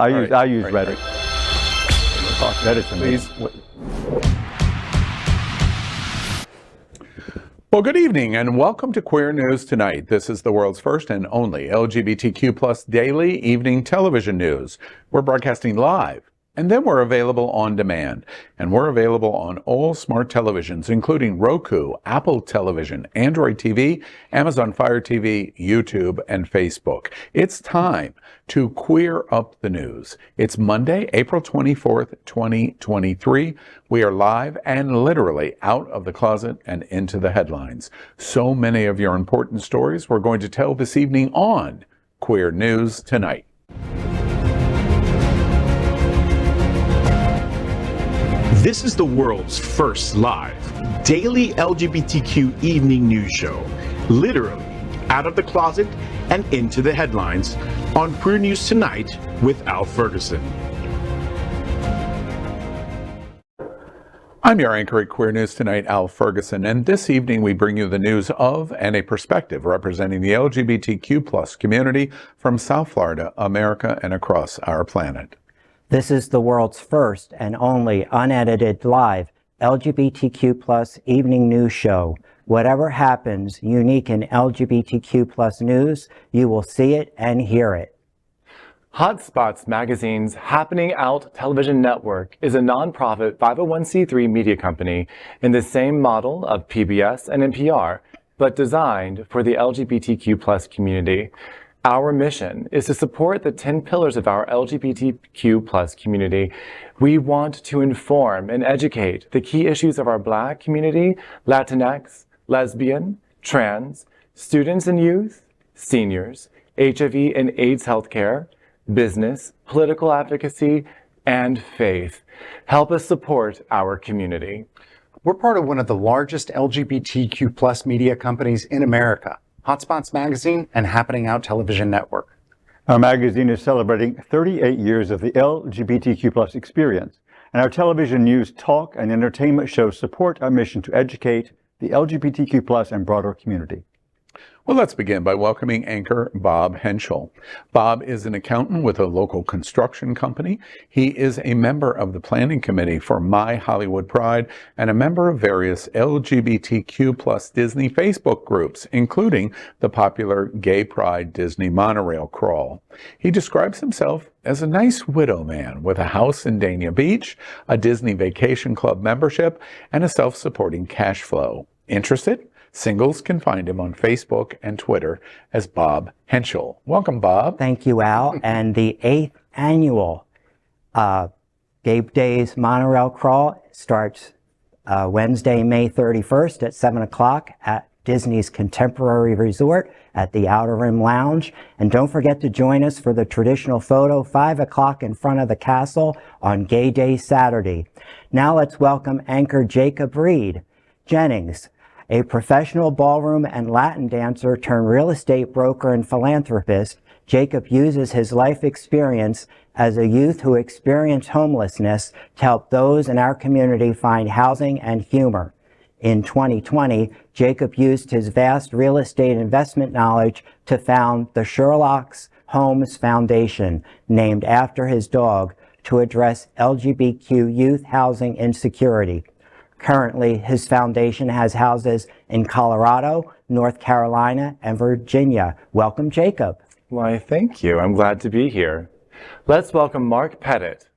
I use Reddit. Reddit's amazing. Well, good evening and welcome to Queer News Tonight. This is the world's first and only LGBTQ plus daily evening television news. We're broadcasting live, and then we're available on demand. And we're available on all smart televisions, including Roku, Apple Television, Android TV, Amazon Fire TV, YouTube, and Facebook. It's time to queer up the news. It's Monday, April 24th, 2023. We are live and literally out of the closet and into the headlines. So many of your important stories we're going to tell this evening on Queer News Tonight. This is the world's first live daily LGBTQ evening news show, literally out of the closet and into the headlines on Queer News Tonight with Al Ferguson. I'm your anchor at Queer News Tonight, Al Ferguson, and this evening we bring you the news of and a perspective representing the LGBTQ plus community from South Florida, America, and across our planet. This is the world's first and only unedited live LGBTQ plus evening news show. Whatever happens unique in LGBTQ plus news, you will see it and hear it. HOTspots Magazine's Happening Out television network is a nonprofit 501c3 media company in the same model of PBS and NPR, but designed for the LGBTQ plus community. Our mission is to support the 10 pillars of our LGBTQ plus community. We want to inform and educate the key issues of our Black community, Latinx, lesbian, trans, students and youth, seniors, HIV and AIDS healthcare, business, political advocacy, and faith. Help us support our community. We're part of one of the largest LGBTQ plus media companies in America, HOTspots Magazine and Happening Out Television Network. Our magazine is celebrating 38 years of the LGBTQ plus experience, and our television news, talk, and entertainment shows support our mission to educate the LGBTQ plus and broader community. Well, let's begin by welcoming anchor Bob Hentschel. Bob is an accountant with a local construction company. He is a member of the planning committee for My Hollywood Pride and a member of various LGBTQ plus Disney Facebook groups, including the popular Gay Pride Disney monorail crawl. He describes himself as a nice widow man with a house in Dania Beach, a Disney Vacation Club membership, and a self-supporting cash flow. Interested? Singles can find him on Facebook and Twitter as Bob Hentschel. Welcome, Bob. Thank you, Al. And the 8th annual Gay Days Monorail Crawl starts Wednesday, May 31st at 7 o'clock at Disney's Contemporary Resort at the Outer Rim Lounge. And don't forget to join us for the traditional photo, 5 o'clock in front of the castle on Gay Day Saturday. Now let's welcome anchor Jacob Reed Jennings, a professional ballroom and Latin dancer turned real estate broker and philanthropist. Jacob uses his life experience as a youth who experienced homelessness to help those in our community find housing and humor. In 2020, Jacob used his vast real estate investment knowledge to found the Sherlock Holmes Foundation, named after his dog, to address LGBTQ youth housing insecurity. Currently, his foundation has houses in Colorado, North Carolina, and Virginia. Welcome, Jacob. Why, thank you. I'm glad to be here. Let's welcome Mark Pettitt,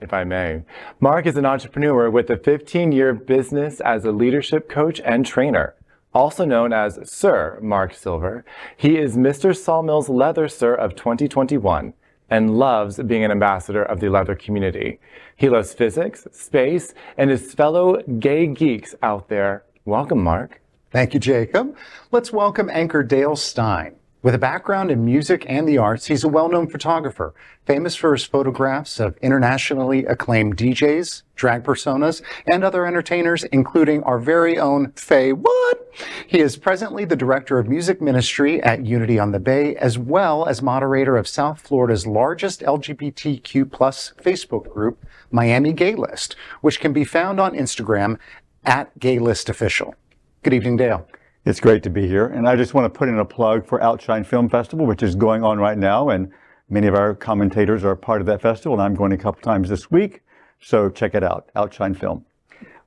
if I may. Mark is an entrepreneur with a 15-year business as a leadership coach and trainer, also known as Sir Mark Silver. He is Mr. Sawmill's Leather Sir of 2021. And loves being an ambassador of the leather community. He loves physics, space, and his fellow gay geeks out there. Welcome, Mark. Thank you, Jacob. Let's welcome anchor Dale Stine. With a background in music and the arts, he's a well-known photographer, famous for his photographs of internationally acclaimed DJs, drag personas, and other entertainers, including our very own Faye What? He is presently the director of music ministry at Unity on the Bay, as well as moderator of South Florida's largest LGBTQ plus Facebook group, Miami Gay List, which can be found on Instagram at GayListOfficial. Good evening, Dale. It's great to be here, and I just want to put in a plug for Outshine Film Festival, which is going on right now, and Many of our commentators are part of that festival, and I'm going a couple times this week, so check it out, Outshine Film.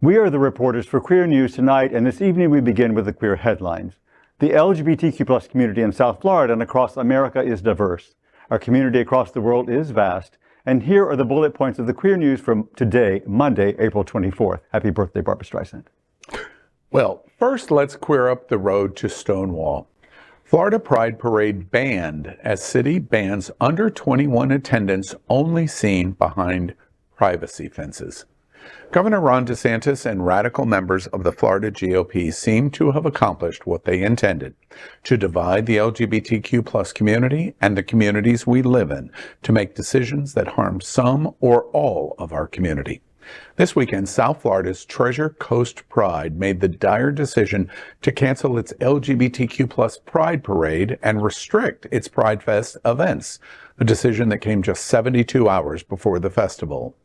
We are the reporters for Queer News Tonight, and this evening we begin with the queer headlines. The LGBTQ+ community in South Florida and across America is diverse. Our community across the world is vast. And here are the bullet points of the queer news from today, Monday, April 24th. Happy birthday, Barbara Streisand. Well, first let's queer up the road to Stonewall. Florida Pride Parade banned as city bans under 21 attendance only seen behind privacy fences. Governor Ron DeSantis and radical members of the Florida GOP seem to have accomplished what they intended, to divide the LGBTQ+ community and the communities we live in, to make decisions that harm some or all of our community. This weekend, South Florida's Treasure Coast Pride made the dire decision to cancel its LGBTQ+ Pride Parade and restrict its Pride Fest events, a decision that came just 72 hours before the festival.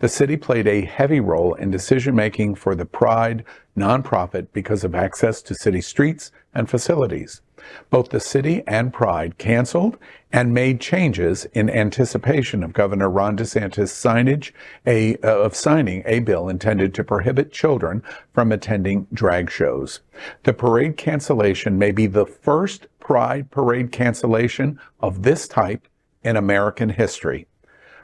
The city played a heavy role in decision-making for the Pride nonprofit because of access to city streets and facilities. Both the city and Pride canceled and made changes in anticipation of Governor Ron DeSantis' signing a bill intended to prohibit children from attending drag shows. The parade cancellation may be the first Pride parade cancellation of this type in American history.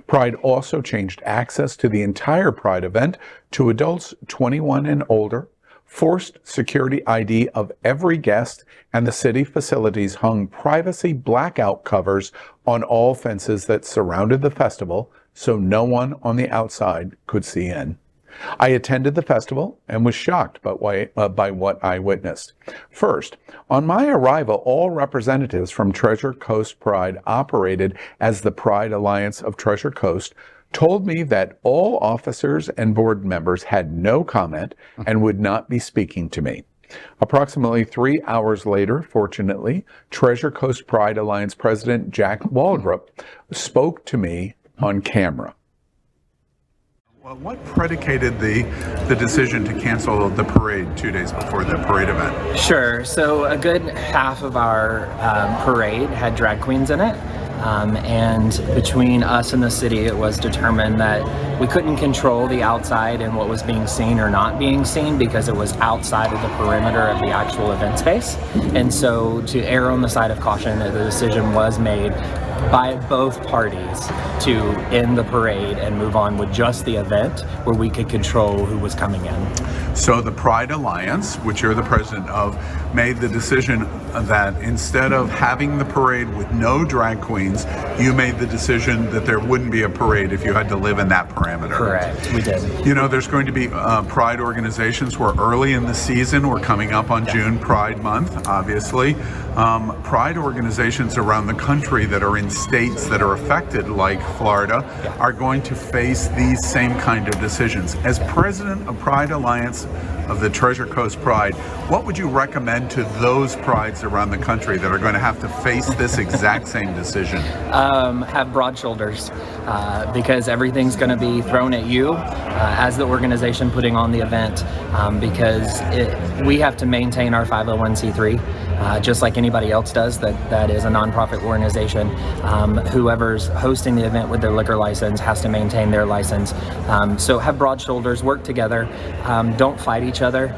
Pride also changed access to the entire Pride event to adults 21 and older, forced security ID of every guest, and the city facilities hung privacy blackout covers on all fences that surrounded the festival so no one on the outside could see in. I attended the festival and was shocked by what I witnessed. First, on my arrival, all representatives from Treasure Coast Pride, operated as the Pride Alliance of Treasure Coast, told me that all officers and board members had no comment and would not be speaking to me. Approximately 3 hours later, fortunately, Treasure Coast Pride Alliance President Jack Waldrop spoke to me on camera. Well, what predicated the decision to cancel the parade 2 days before the parade event? Sure. So a good half of our parade had drag queens in it. And between us and the city, it was determined that we couldn't control the outside and what was being seen or not being seen because it was outside of the perimeter of the actual event space. And so to err on the side of caution, the decision was made by both parties to end the parade and move on with just the event where we could control who was coming in. So the Pride Alliance, which you're the president of, made the decision that instead of having the parade with no drag queens, you made the decision that there wouldn't be a parade if you had to live in that parameter. Correct, we did. You know, there's going to be Pride organizations where early in the season, we're coming up on June Pride Month, obviously. Pride organizations around the country that are in states that are affected, like Florida, are going to face these same kind of decisions. As president of Pride Alliance of the Treasure Coast Pride, what would you recommend to those prides around the country that are going to have to face this exact same decision? Have broad shoulders, because everything's going to be thrown at you as the organization putting on the event, because we have to maintain our 501c3 just like anybody else does that is a nonprofit organization. Whoever's hosting the event with their liquor license has to maintain their license. So have broad shoulders, work together, don't fight each other.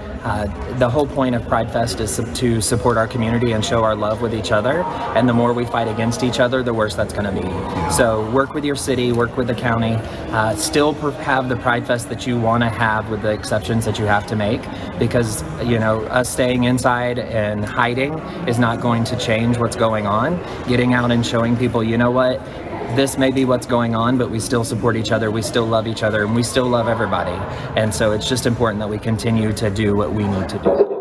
The whole point of Pride Fest is to support our community and show our love with each other, and the more we fight against each other, the worse that's going to be. So work with your city, work with the county, still have the Pride Fest that you want to have with the exceptions that you have to make, because, you know, us staying inside and hiding is not going to change what's going on. Getting out and showing people, you know what, this may be what's going on, but we still support each other, we still love each other, and we still love everybody. And so it's just important that we continue to do what we need to do.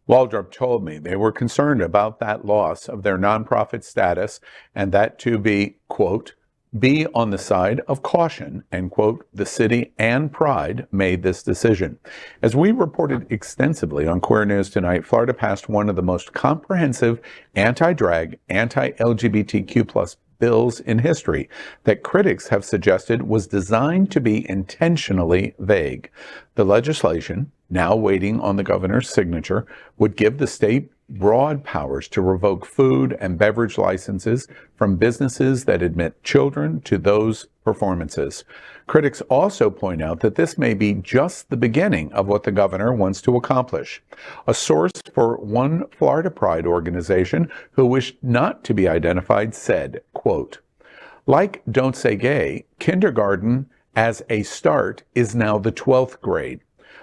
Waldrop told me they were concerned about that loss of their nonprofit status, and that to be, quote, be on the side of caution, end quote. The city and Pride made this decision. As we reported extensively on Queer News Tonight, Florida passed one of the most comprehensive anti-drag, anti-LGBTQ+ bills in history that critics have suggested was designed to be intentionally vague. The legislation, now waiting on the governor's signature, would give the state broad powers to revoke food and beverage licenses from businesses that admit children to those performances. Critics also point out that this may be just the beginning of what the governor wants to accomplish. A source for one Florida Pride organization who wished not to be identified said, quote, "Like Don't Say Gay, kindergarten as a start is now the 12th grade.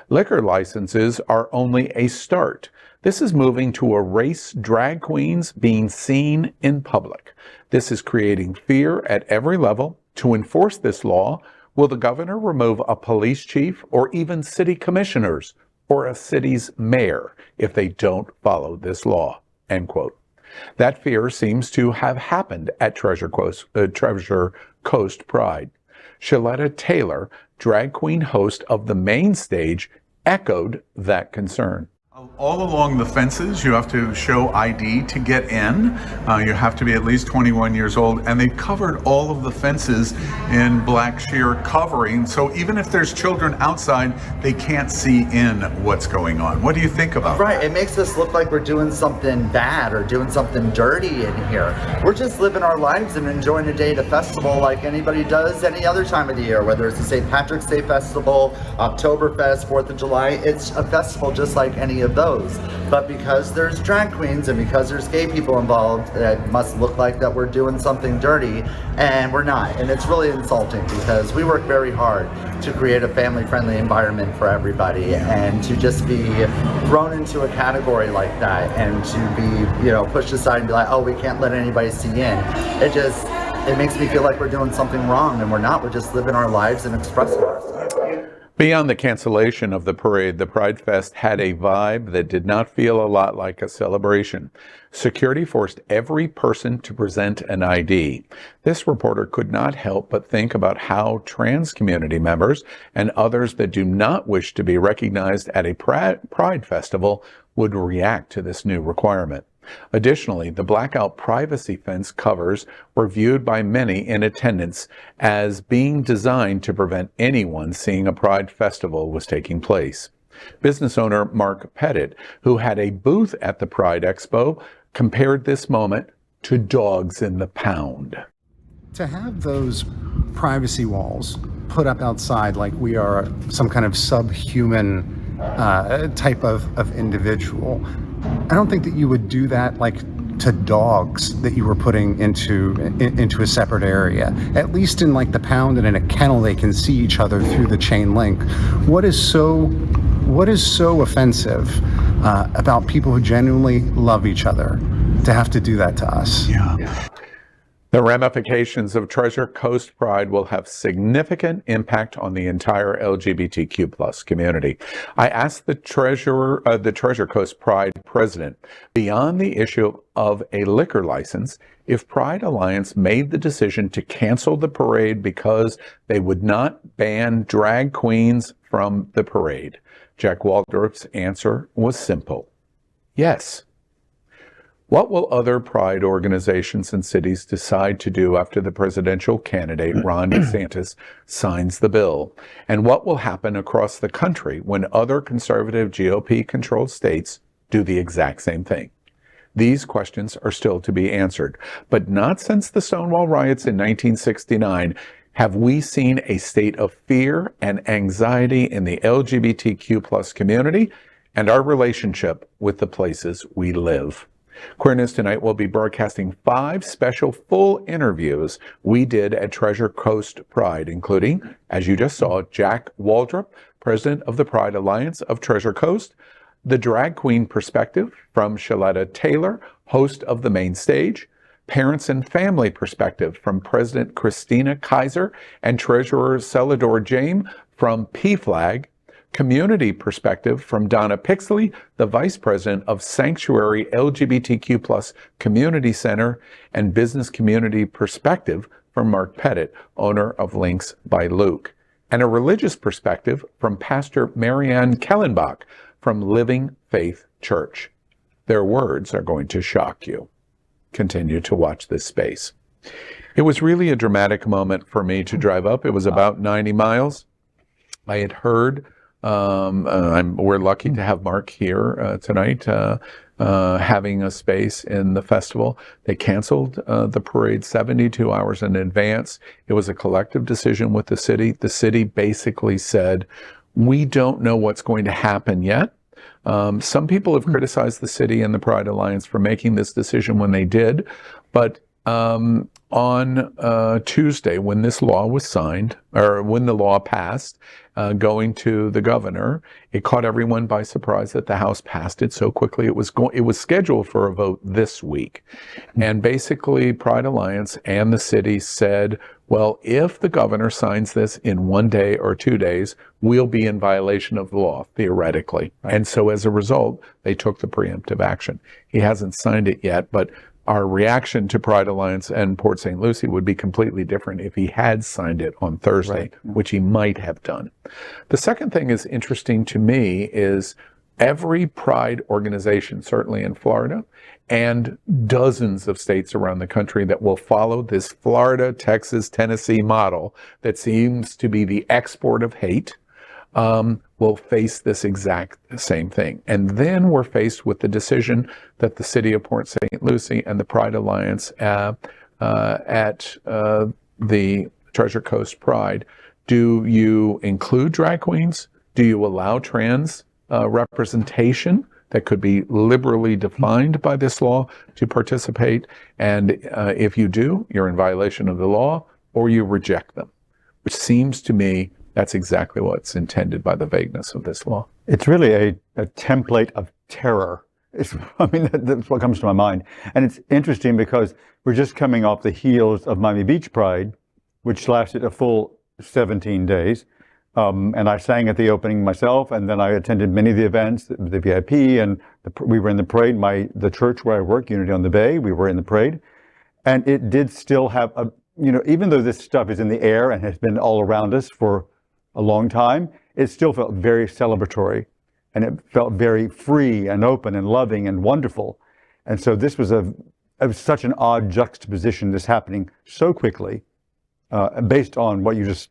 Liquor licenses are only a start. This is moving to erase drag queens being seen in public. This is creating fear at every level. To enforce this law, will the governor remove a police chief or even city commissioners or a city's mayor if they don't follow this law?" End quote. That fear seems to have happened at Treasure Coast Pride. Shaletta Taylor, drag queen host of the main stage, echoed that concern. All along the fences, you have to show ID to get in. You have to be at least 21 years old, and they've covered all of the fences in black sheer covering. So even if there's children outside, they can't see in what's going on. What do you think about that? It makes us look like we're doing something bad or doing something dirty in here. We're just living our lives and enjoying a day at a festival like anybody does any other time of the year, whether it's the St. Patrick's Day Festival, Oktoberfest, 4th of July. It's a festival just like any of those. But because there's drag queens and because there's gay people involved, it must look like that we're doing something dirty, and we're not. And it's really insulting because we work very hard to create a family-friendly environment for everybody, and to just be thrown into a category like that and to be, pushed aside and be like, oh, we can't let anybody see in. It makes me feel like we're doing something wrong, and we're not. We're just living our lives and expressing ourselves. Beyond the cancellation of the parade, the Pride Fest had a vibe that did not feel a lot like a celebration. Security forced every person to present an ID. This reporter could not help but think about how trans community members and others that do not wish to be recognized at a Pride festival would react to this new requirement. Additionally, the blackout privacy fence covers were viewed by many in attendance as being designed to prevent anyone seeing a Pride festival was taking place. Business owner Mark Pettitt, who had a booth at the Pride Expo, compared this moment to dogs in the pound. To have those privacy walls put up outside like we are some kind of subhuman type of individual, I don't think that you would do that like to dogs that you were putting into a separate area. At least in like the pound and in a kennel, they can see each other through the chain link. What is so offensive about people who genuinely love each other to have to do that to us? Yeah. The ramifications of Treasure Coast Pride will have significant impact on the entire LGBTQ+ community. I asked the Treasure Coast Pride president, beyond the issue of a liquor license, if Pride Alliance made the decision to cancel the parade because they would not ban drag queens from the parade. Jack Waldrop's answer was simple: yes. What will other Pride organizations and cities decide to do after the presidential candidate, Ron DeSantis, signs the bill? And what will happen across the country when other conservative GOP-controlled states do the exact same thing? These questions are still to be answered, but not since the Stonewall riots in 1969 have we seen a state of fear and anxiety in the LGBTQ+ community and our relationship with the places we live. Queer News Tonight will be broadcasting 5 special full interviews we did at Treasure Coast Pride, including, as you just saw, Jack Waldrop, president of the Pride Alliance of Treasure Coast, the drag queen perspective from Shaletta Taylor, host of the main stage, parents and family perspective from President Christina Kaiser and Treasurer Celador James from PFLAG, community perspective from Donna Pixley, the Vice President of Sanctuary LGBTQ+ Community Center, and business community perspective from Mark Pettitt, owner of Links by Luke, and a religious perspective from Pastor Marianne Kellenbach from Living Faith Church. Their words are going to shock you. Continue to watch this space. It was really a dramatic moment for me to drive up. It was about 90 miles. I had heard we're lucky to have Mark here tonight. having a space in the festival. They canceled the parade 72 hours in advance. It was a collective decision with the city. The city basically said, we don't know what's going to happen yet. Some people have criticized the city and the Pride Alliance for making this decision when they did, but on Tuesday, when this law was signed, or when the law passed, going to the governor, it caught everyone by surprise that the House passed it so quickly. It was scheduled for a vote this week. And basically, Pride Alliance and the city said, well, if the governor signs this in 1 day or 2 days, we'll be in violation of the law, theoretically. Right. And so as a result, they took the preemptive action. He hasn't signed it yet, but our reaction to Pride Alliance and Port St. Lucie would be completely different if he had signed it on Thursday, right, which he might have done. The second thing is interesting to me is every Pride organization, certainly in Florida, and dozens of states around the country that will follow this Florida, Texas, Tennessee model that seems to be the export of hate, will face this exact same thing. And then we're faced with the decision that the city of Port St. Lucie and the Pride Alliance at the Treasure Coast Pride, do you include drag queens? Do you allow trans representation that could be liberally defined by this law to participate? And if you do, you're in violation of the law, or you reject them, which seems to me that's exactly what's intended by the vagueness of this law. It's really a template of terror. That's what comes to my mind. And it's interesting because we're just coming off the heels of Miami Beach Pride, which lasted a full 17 days. And I sang at the opening myself, and then I attended many of the events, the VIP, and we were in the parade. The church where I work, Unity on the Bay, we were in the parade. And it did still have even though this stuff is in the air and has been all around us for a long time, it still felt very celebratory, and it felt very free and open and loving and wonderful. And so this was such an odd juxtaposition, this happening so quickly, based on what you just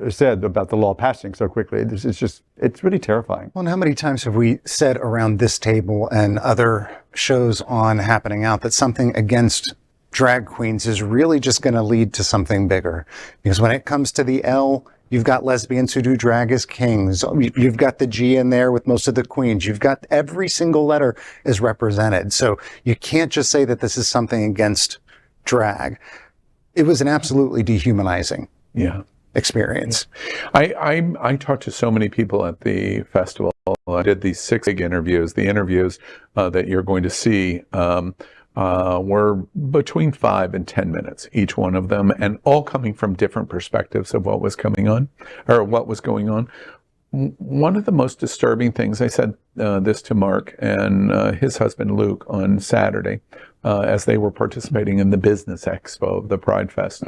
said about the law passing so quickly. It's really terrifying. Well, and how many times have we said around this table and other shows on Happening Out that something against drag queens is really just going to lead to something bigger? Because when it comes to the L, you've got lesbians who do drag as kings. You've got the G in there with most of the queens. You've got every single letter is represented. So you can't just say that this is something against drag. It was an absolutely dehumanizing experience. I talked to so many people at the festival. I did these 6 big interviews. The interviews that you're going to see were between 5 and 10 minutes, each one of them, and all coming from different perspectives of what was going on. One of the most disturbing things, I said this to Mark and his husband Luke on Saturday, as they were participating in the business expo of the Pride Fest.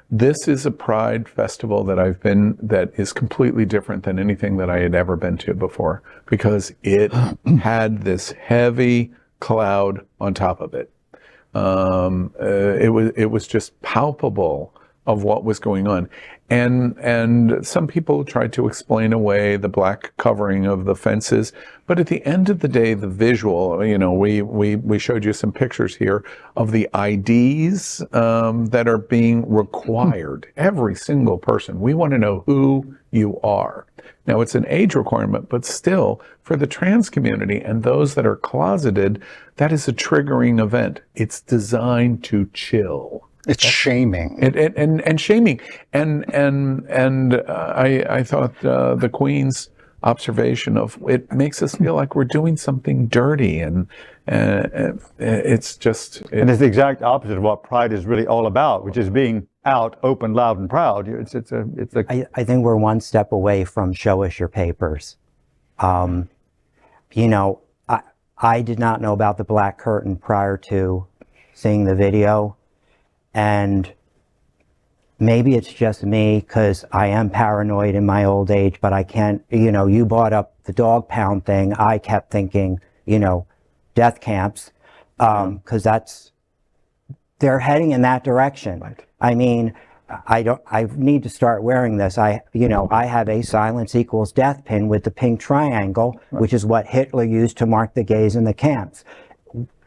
This is a Pride festival that is completely different than anything that I had ever been to before, because it had this heavy cloud on top of it. It was just palpable of what was going on. And some people tried to explain away the black covering of the fences, but at the end of the day, the visual, we showed you some pictures here of the IDs that are being required. Every single person. We want to know who you are. Now, it's an age requirement, but still, for the trans community and those that are closeted, that is a triggering event. It's designed to chill. It's shaming. And shaming. And I thought the Queen's observation of it makes us feel like we're doing something dirty, and it's just... And it's the exact opposite of what Pride is really all about, which is being out, open, loud, and proud. I think we're one step away from show us your papers. I did not know about the black curtain prior to seeing the video. And maybe it's just me because I am paranoid in my old age, but I can't, you brought up the dog pound thing. I kept thinking, death camps, because they're heading in that direction. Right. I mean, I need to start wearing this. I have a silence equals death pin with the pink triangle, right, which is what Hitler used to mark the gays in the camps.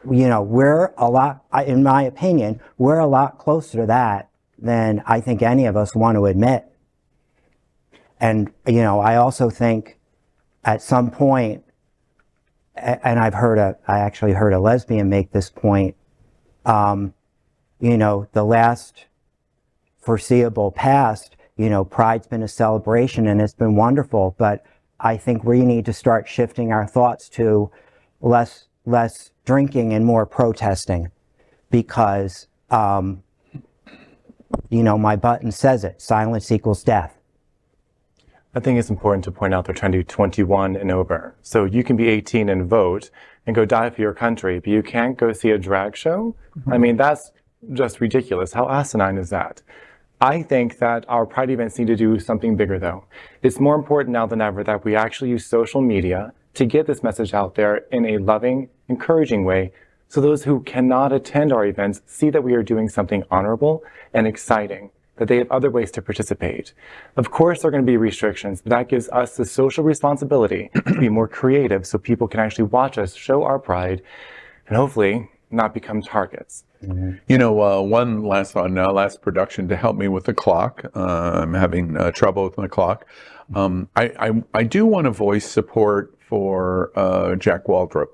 we're a lot, in my opinion, we're a lot closer to that than I think any of us want to admit. And, I also think at some point, and I actually heard a lesbian make this point, the last foreseeable past, Pride's been a celebration and it's been wonderful, but I think we need to start shifting our thoughts to less drinking and more protesting, because, my button says it, silence equals death. I think it's important to point out they're trying to do 21 and over. So you can be 18 and vote and go die for your country, but you can't go see a drag show? I mean, that's just ridiculous. How asinine is that? I think that our Pride events need to do something bigger, though. It's more important now than ever that we actually use social media to get this message out there in a loving, encouraging way, so those who cannot attend our events see that we are doing something honorable and exciting, that they have other ways to participate. Of course, there are going to be restrictions, but that gives us the social responsibility to be more creative so people can actually watch us show our pride and hopefully not become targets. Mm-hmm. One last on last production to help me with the clock. I'm having trouble with my clock. I do want to voice support for Jack Waldrop.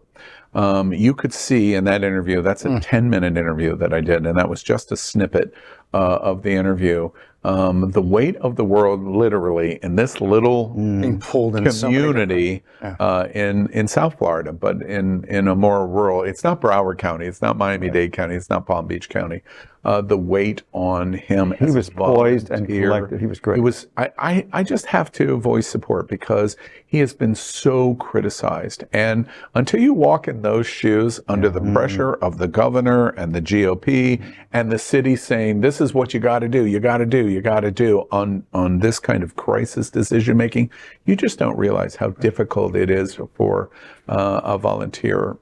You could see in that interview, that's a 10-minute interview that I did, and that was just a snippet of the interview. The weight of the world, literally, in this little community in South Florida, but in a more rural. It's not Broward County, it's not Miami-Dade County, it's not Palm Beach County. The weight on him. He was poised and collected. He was great. It was. I just have to voice support because he has been so criticized. And until you walk in those shoes under the pressure of the governor and the GOP and the city saying, this is what you got to do, you got to do, you got to do on this kind of crisis decision making, you just don't realize how difficult it is for a volunteer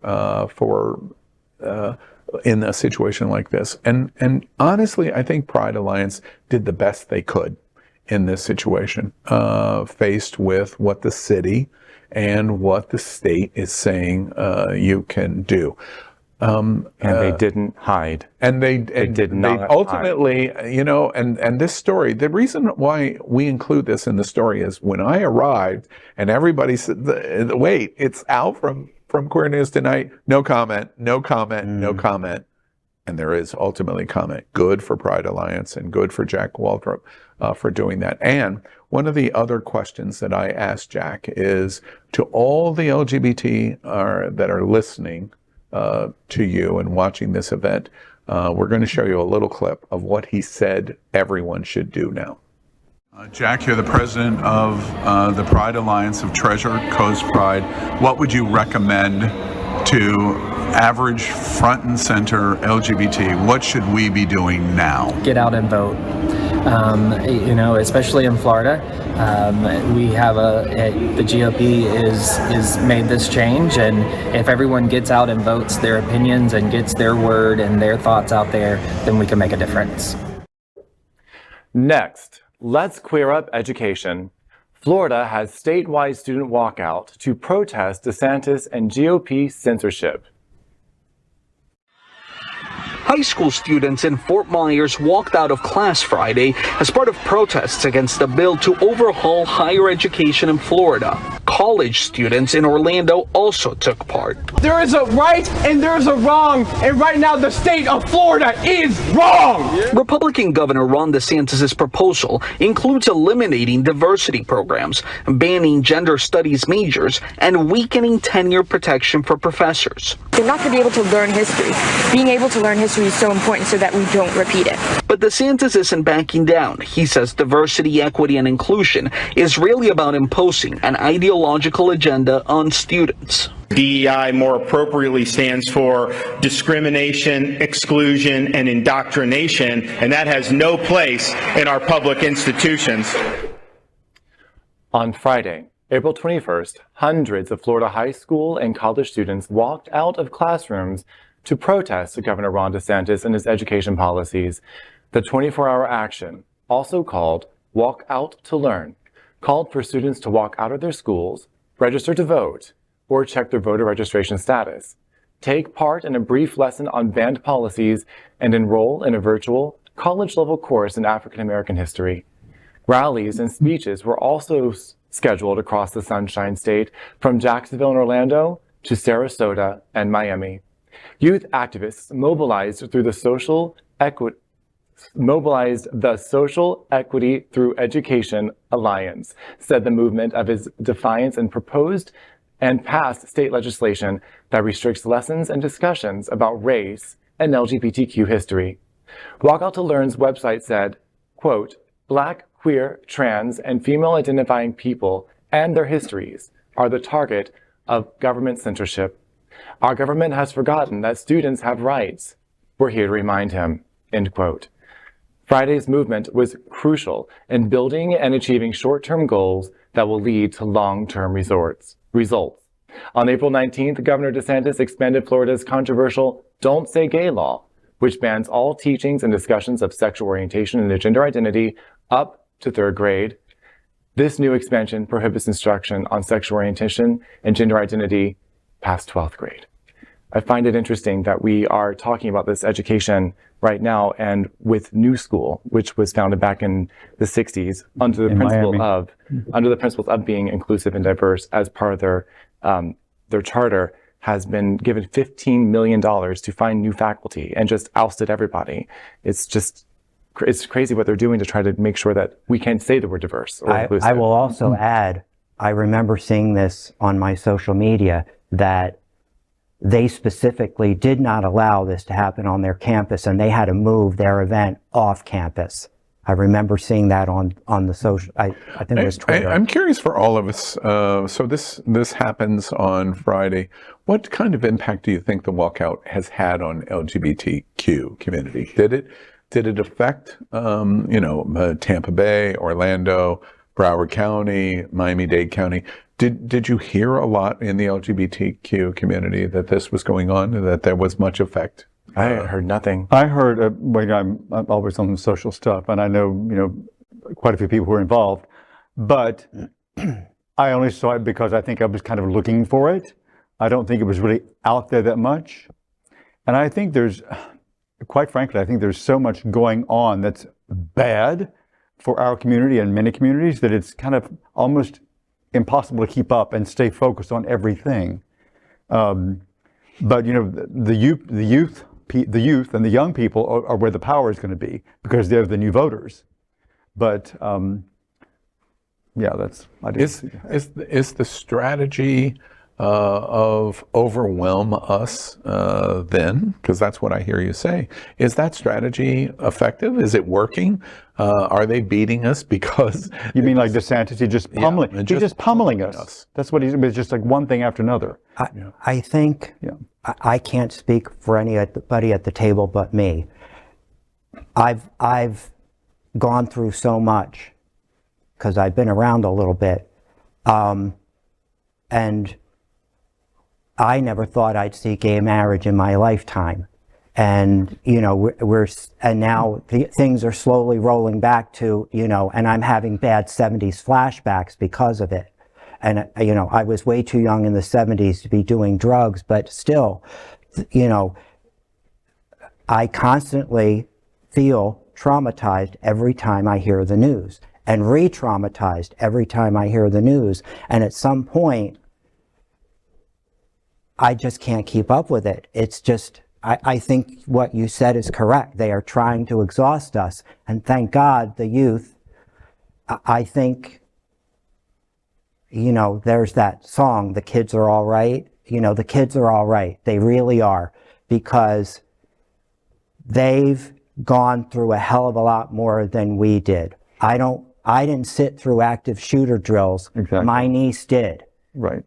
in a situation like this. And honestly, I think Pride Alliance did the best they could in this situation, faced with what the city and what the state is saying you can do. And they didn't hide. And they did not. They ultimately, hide. And this story, the reason why we include this in the story is when I arrived and everybody said, wait, it's out from Queer News Tonight, no comment, no comment, no comment. And there is ultimately comment. Good for Pride Alliance and good for Jack Waldrop for doing that. And one of the other questions that I asked Jack is to all the LGBT that are listening to you and watching this event, we're going to show you a little clip of what he said everyone should do now. Jack, you're the president of the Pride Alliance of Treasure Coast Pride. What would you recommend to average front and center LGBT? What should we be doing now? Get out and vote. Especially in Florida, we have the GOP is made this change, and if everyone gets out and votes their opinions and gets their word and their thoughts out there, then we can make a difference. Next, let's queer up education. Florida has statewide student walkout to protest DeSantis and GOP censorship. High school students in Fort Myers walked out of class Friday as part of protests against the bill to overhaul higher education in Florida. College students in Orlando also took part. There is a right and there is a wrong, and right now the state of Florida is wrong! Republican Governor Ron DeSantis' proposal includes eliminating diversity programs, banning gender studies majors, and weakening tenure protection for professors. They're not going to be able to learn history. Being able to learn history is so important so that we don't repeat it. But DeSantis isn't backing down. He says diversity, equity, and inclusion is really about imposing an ideological agenda on students. DEI more appropriately stands for discrimination, exclusion, and indoctrination, and that has no place in our public institutions. On Friday, April 21st, hundreds of Florida high school and college students walked out of classrooms to protest Governor Ron DeSantis and his education policies. The 24-hour action, also called Walk Out to Learn, called for students to walk out of their schools, register to vote, or check their voter registration status. take part in a brief lesson on banned policies, and enroll in a virtual college-level course in African American history. Rallies and speeches were also scheduled across the Sunshine State, from Jacksonville and Orlando to Sarasota and Miami. Youth activists mobilized the Social Equity Through Education Alliance, said the movement of its defiance and proposed and passed state legislation that restricts lessons and discussions about race and LGBTQ history. Walk Out to Learn's website said, quote, Black, queer, trans, and female identifying people and their histories are the target of government censorship. Our government has forgotten that students have rights. We're here to remind him, end quote. Friday's movement was crucial in building and achieving short-term goals that will lead to long-term results. On April 19th, Governor DeSantis expanded Florida's controversial Don't Say Gay law, which bans all teachings and discussions of sexual orientation and gender identity up to 3rd grade. This new expansion prohibits instruction on sexual orientation and gender identity past 12th grade. I find it interesting that we are talking about this the right now, and with New School, which was founded back in the 60s under the principles of being inclusive and diverse as part of their charter, has been given $15 million to find new faculty and just ousted everybody. It's crazy what they're doing to try to make sure that we can't say that we're diverse or inclusive. I will also add, I remember seeing this on my social media, that they specifically did not allow this to happen on their campus, and they had to move their event off campus. I remember seeing that on the social, I think it was Twitter. I'm curious for all of us. So this happens on Friday. What kind of impact do you think the walkout has had on LGBTQ community? Did it affect, Tampa Bay, Orlando, Broward County, Miami-Dade County? Did you hear a lot in the LGBTQ community that this was going on, that there was much effect? I heard nothing. I heard, I'm always on the social stuff, and I know, quite a few people who are involved, but I only saw it because I think I was kind of looking for it. I don't think it was really out there that much. And I think quite frankly, I think there's so much going on that's bad for our community and many communities that it's kind of almost impossible to keep up and stay focused on everything. But the youth and the young people are where the power is going to be, because they're the new voters. But Is the strategy of overwhelm us then? Because that's what I hear you say. Is that strategy effective? Is it working? Are they beating us because... You mean like DeSantis? He's just pummeling us. That's what it's just like one thing after another. I think, I can't speak for anybody at the table but me. I've gone through so much because I've been around a little bit, and I never thought I'd see gay marriage in my lifetime. And, and now things are slowly rolling back to, and I'm having bad 70s flashbacks because of it. And, I was way too young in the 70s to be doing drugs, but still, I constantly feel traumatized every time I hear the news, and re-traumatized every time I hear the news. And at some point, I just can't keep up with it. It's just, I think what you said is correct. They are trying to exhaust us. And thank God the youth, I think, there's that song, The Kids Are All Right. The kids are all right. They really are, because they've gone through a hell of a lot more than we did. I didn't sit through active shooter drills. Exactly. My niece did. Right.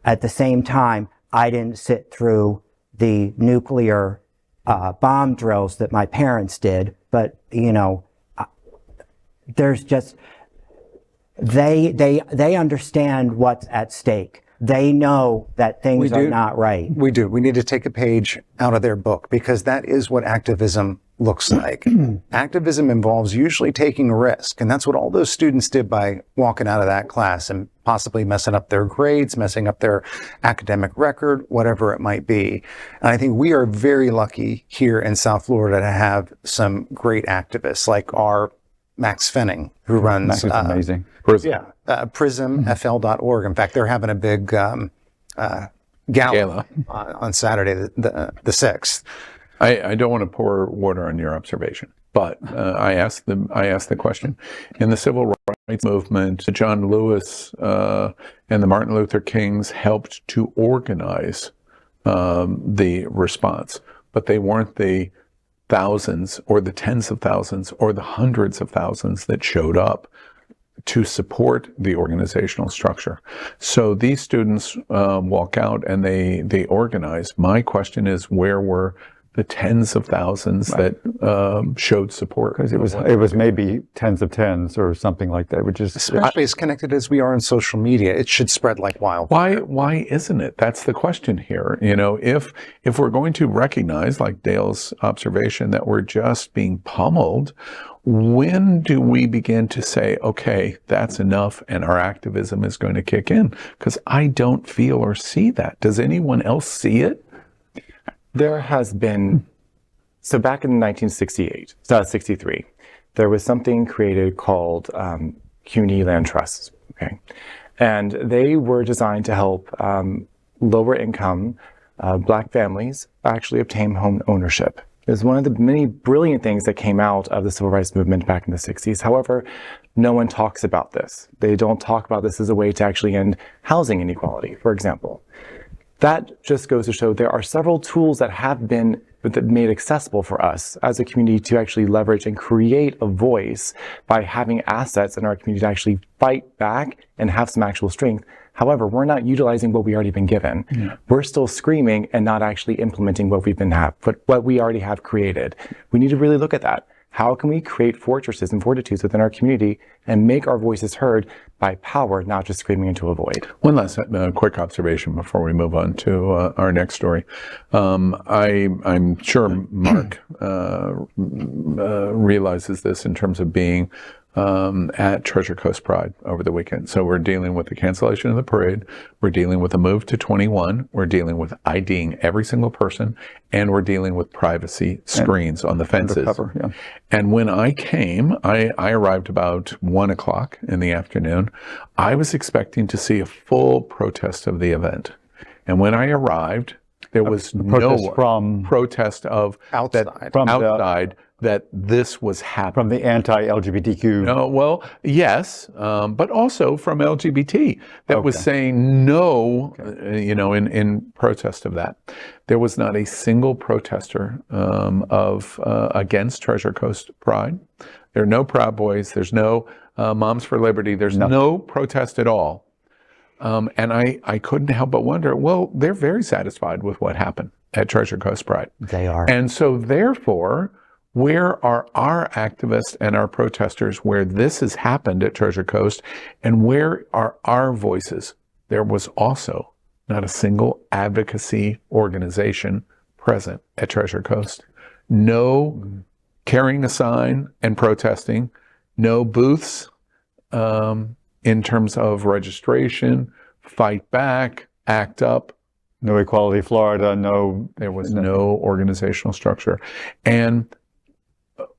At the same time, I didn't sit through the nuclear bomb drills that my parents did, but there's just, they understand what's at stake. They know that things are not right. We do. We need to take a page out of their book, because that is what activism looks like. Activism involves usually taking a risk, and that's what all those students did by walking out of that class and possibly messing up their grades, messing up their academic record, whatever it might be. And I think we are very lucky here in South Florida to have some great activists like our Max Fenning, who runs Max is amazing. PrismFL.org. In fact, they're having a big gala. On Saturday, the 6th. I don't want to pour water on your observation, but I asked the question. In the civil rights movement, John Lewis and the Martin Luther Kings helped to organize the response, but they weren't the thousands or the tens of thousands or the hundreds of thousands that showed up to support the organizational structure. So these students walk out and they organize. My question is, where were the tens of thousands that showed support? Because it was maybe tens of tens or something like that, which is especially as connected as we are on social media, it should spread like wildfire. Why isn't it? That's the question here. You know, if we're going to recognize, like Dale's observation, that we're just being pummeled, when do we begin to say, okay, that's enough and our activism is going to kick in? Because I don't feel or see that. Does anyone else see it? There has been, so back in 63, there was something created called CUNY land trusts, okay? And they were designed to help lower income Black families actually obtain home ownership. It was one of the many brilliant things that came out of the civil rights movement back in the 60s. However, no one talks about this. They don't talk about this as a way to actually end housing inequality, for example. That just goes to show there are several tools that have been made accessible for us as a community to actually leverage and create a voice by having assets in our community to actually fight back and have some actual strength. However, we're not utilizing what we already been given. Yeah. We're still screaming and not actually implementing what what we already have created. We need to really look at that. How can we create fortresses and fortitudes within our community and make our voices heard by power, not just screaming into a void? One last quick observation before we move on to our next story. I'm sure Mark realizes this in terms of being at Treasure Coast Pride over the weekend. So we're dealing with the cancellation of the parade. We're dealing with a move to 21. We're dealing with IDing every single person. And we're dealing with privacy screens on the fences. And when I came, I arrived about 1 o'clock in the afternoon. I was expecting to see a full protest of the event. And when I arrived, there was no protest of outside that this was happening. From the anti-LGBTQ. No, well, yes, but also from LGBT that was saying no, you know, in protest of that. There was not a single protester against Treasure Coast Pride. There are no Proud Boys. There's no Moms for Liberty. There's no protest at all. And I couldn't help but wonder, well, they're very satisfied with what happened at Treasure Coast Pride. They are. And so therefore, where are our activists and our protesters where this has happened at Treasure Coast, and where are our voices? There was also not a single advocacy organization present at Treasure Coast. No carrying a sign and protesting, no booths in terms of registration, fight back, act up. No Equality Florida, there was no organizational structure. And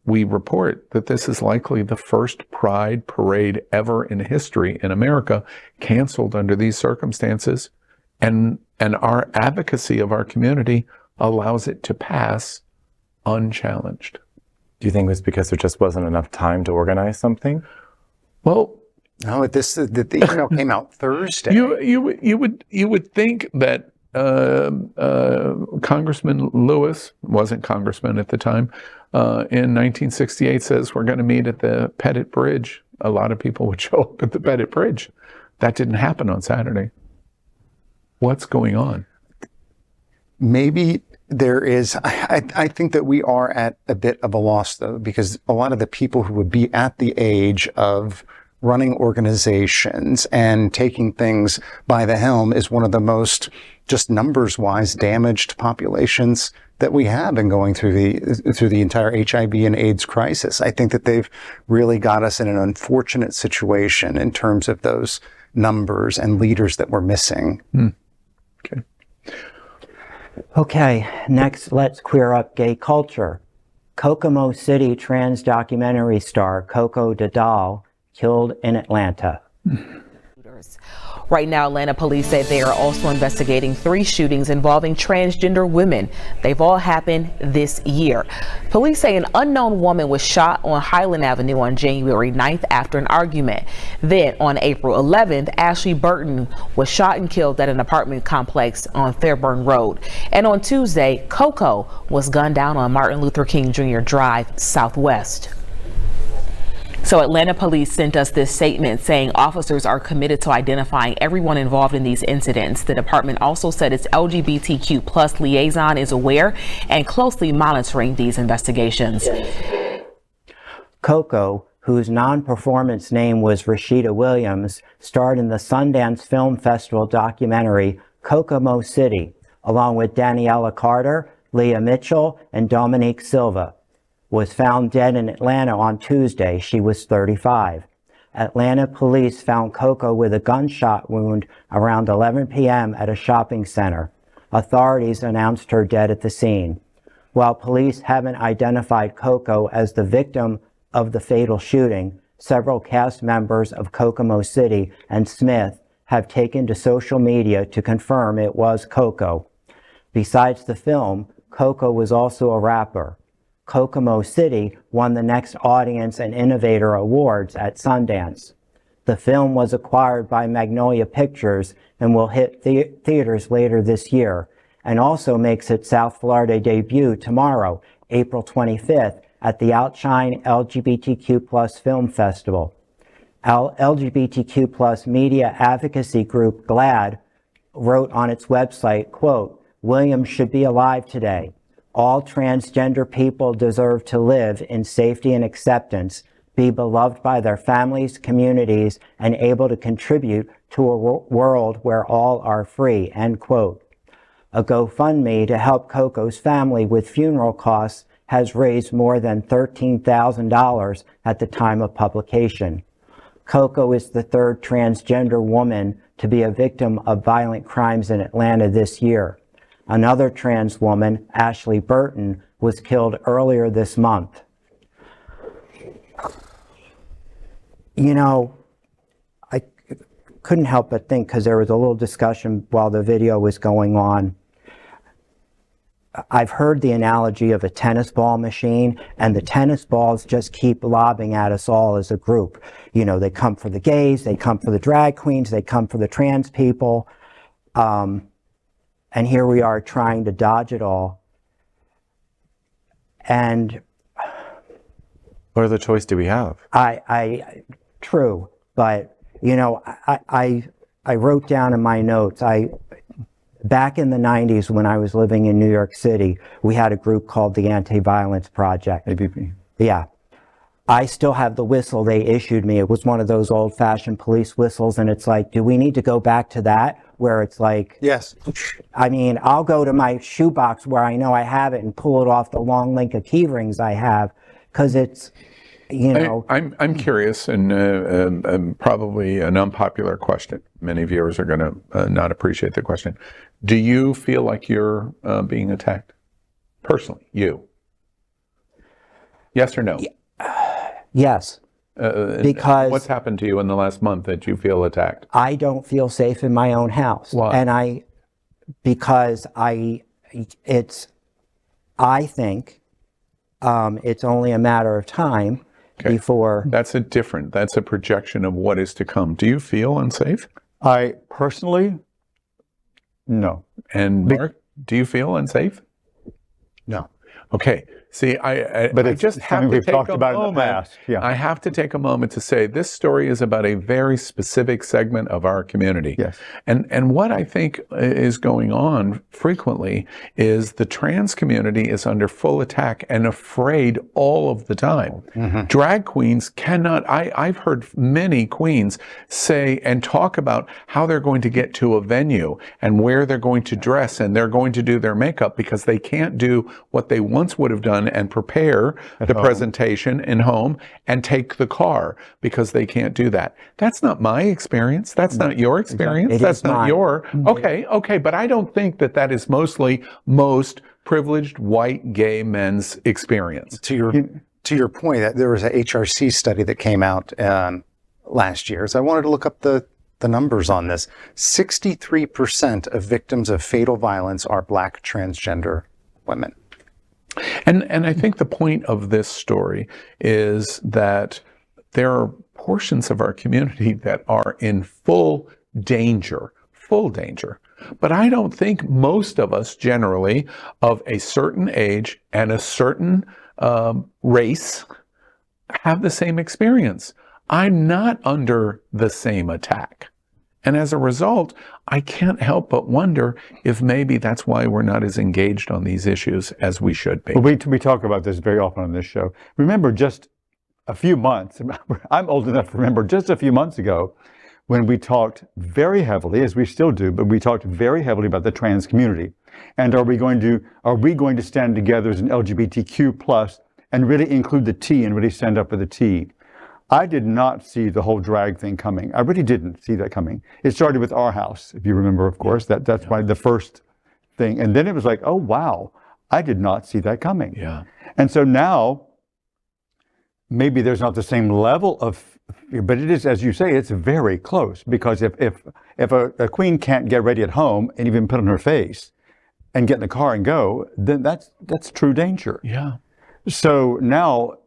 we report that this is likely the first Pride parade ever in history in America canceled under these circumstances. And our advocacy of our community allows it to pass unchallenged. Do you think it was because there just wasn't enough time to organize something? Well, no, the email came out Thursday. You would think that Congressman Lewis, wasn't congressman at the time, in 1968 says we're going to meet at the Pettitt Bridge. A lot of people would show up at the Pettitt Bridge. That didn't happen on Saturday. What's going on? Maybe there is, I think that we are at a bit of a loss though, because a lot of the people who would be at the age of running organizations and taking things by the helm is one of the most, just numbers-wise, damaged populations that we have in going through the entire HIV and AIDS crisis. I think that they've really got us in an unfortunate situation in terms of those numbers and leaders that we're missing. Okay. Okay, next, let's queer up gay culture. Kokomo City trans documentary star Koko killed in Atlanta. Right now, Atlanta police say they are also investigating 3 shootings involving transgender women. They've all happened this year. Police say an unknown woman was shot on Highland Avenue on January 9th after an argument. Then on April 11th, Ashley Burton was shot and killed at an apartment complex on Fairburn Road. And on Tuesday, Koko was gunned down on Martin Luther King Jr. Drive Southwest. So Atlanta police sent us this statement saying officers are committed to identifying everyone involved in these incidents. The department also said its LGBTQ plus liaison is aware and closely monitoring these investigations. Koko, whose non-performance name was Rashida Williams, starred in the Sundance Film Festival documentary Kokomo City, along with Daniela Carter, Leah Mitchell, and Dominique Silva. Was found dead in Atlanta on Tuesday. She was 35. Atlanta police found Koko with a gunshot wound around 11 p.m. at a shopping center. Authorities announced her dead at the scene. While police haven't identified Koko as the victim of the fatal shooting, several cast members of Kokomo City and Smith have taken to social media to confirm it was Koko. Besides the film, Koko was also a rapper. Kokomo City won the Next Audience and Innovator Awards at Sundance. The film was acquired by Magnolia Pictures and will hit theaters later this year, and also makes its South Florida debut tomorrow, April 25th, at the Outshine LGBTQ+ Film Festival. LGBTQ+ media advocacy group GLAAD wrote on its website, quote, "Williams should be alive today. All transgender people deserve to live in safety and acceptance, be beloved by their families, communities, and able to contribute to a world where all are free," end quote. A GoFundMe to help Koko's family with funeral costs has raised more than $13,000 at the time of publication. Koko is the 3rd transgender woman to be a victim of violent crimes in Atlanta this year. Another trans woman, Ashley Burton, was killed earlier this month. You know, I couldn't help but think, because there was a little discussion while the video was going on. I've heard the analogy of a tennis ball machine, and the tennis balls just keep lobbing at us all as a group. You know, they come for the gays, they come for the drag queens, they come for the trans people. And here we are trying to dodge it all. And what other choice do we have? True, but you know, I wrote down in my notes, back in the 90s when I was living in New York City, we had a group called the Anti-Violence Project. AVP. Yeah. I still have the whistle they issued me. It was one of those old-fashioned police whistles, and it's like, do we need to go back to that? Where it's like, yes. I mean, I'll go to my shoebox where I know I have it and pull it off the long link of key rings I have, because it's, you know. I'm curious, and probably an unpopular question. Many viewers are going to not appreciate the question. Do you feel like you're being attacked? Personally, you? Yes or no? Yes. Because what's happened to you in the last month that you feel attacked? I don't feel safe in my own house. Why? And because I think it's only a matter of time before. That's a projection of what is to come. Do you feel unsafe? I personally, no. And Mark, do you feel unsafe? No. Okay. See, I just have to take a moment. Yeah. I have to take a moment to say this story is about a very specific segment of our community. Yes. And what I think is going on frequently is the trans community is under full attack and afraid all of the time. Mm-hmm. Drag queens cannot, I've heard many queens say and talk about how they're going to get to a venue and where they're going to dress and they're going to do their makeup because they can't do what they once would have done and prepare the presentation in home and take the car because they can't do that. That's not my experience. That's not your experience. That's not your, okay, but I don't think that that is mostly most privileged white gay men's experience. To your point, that there was a HRC study that came out last year. So I wanted to look up the numbers on this. 63% of victims of fatal violence are Black transgender women. And I think the point of this story is that there are portions of our community that are in full danger. But I don't think most of us generally of a certain age and a certain race have the same experience. I'm not under the same attack. And as a result, I can't help but wonder if maybe that's why we're not as engaged on these issues as we should be. Well, we talk about this very often on this show. Remember just a few months, I'm old enough to remember just a few months ago when we talked very heavily, as we still do, but we talked very heavily about the trans community. And are we going to stand together as an LGBTQ plus and really include the T and really stand up for the T? I did not see the whole drag thing coming. I really didn't see that coming. It started with Our House, if you remember, of course. That's why the first thing. And then it was like, oh, wow, I did not see that coming. Yeah. And so now, maybe there's not the same level of, but it is, as you say, it's very close. Because if a queen can't get ready at home and even put on her face and get in the car and go, then that's true danger. Yeah. So now,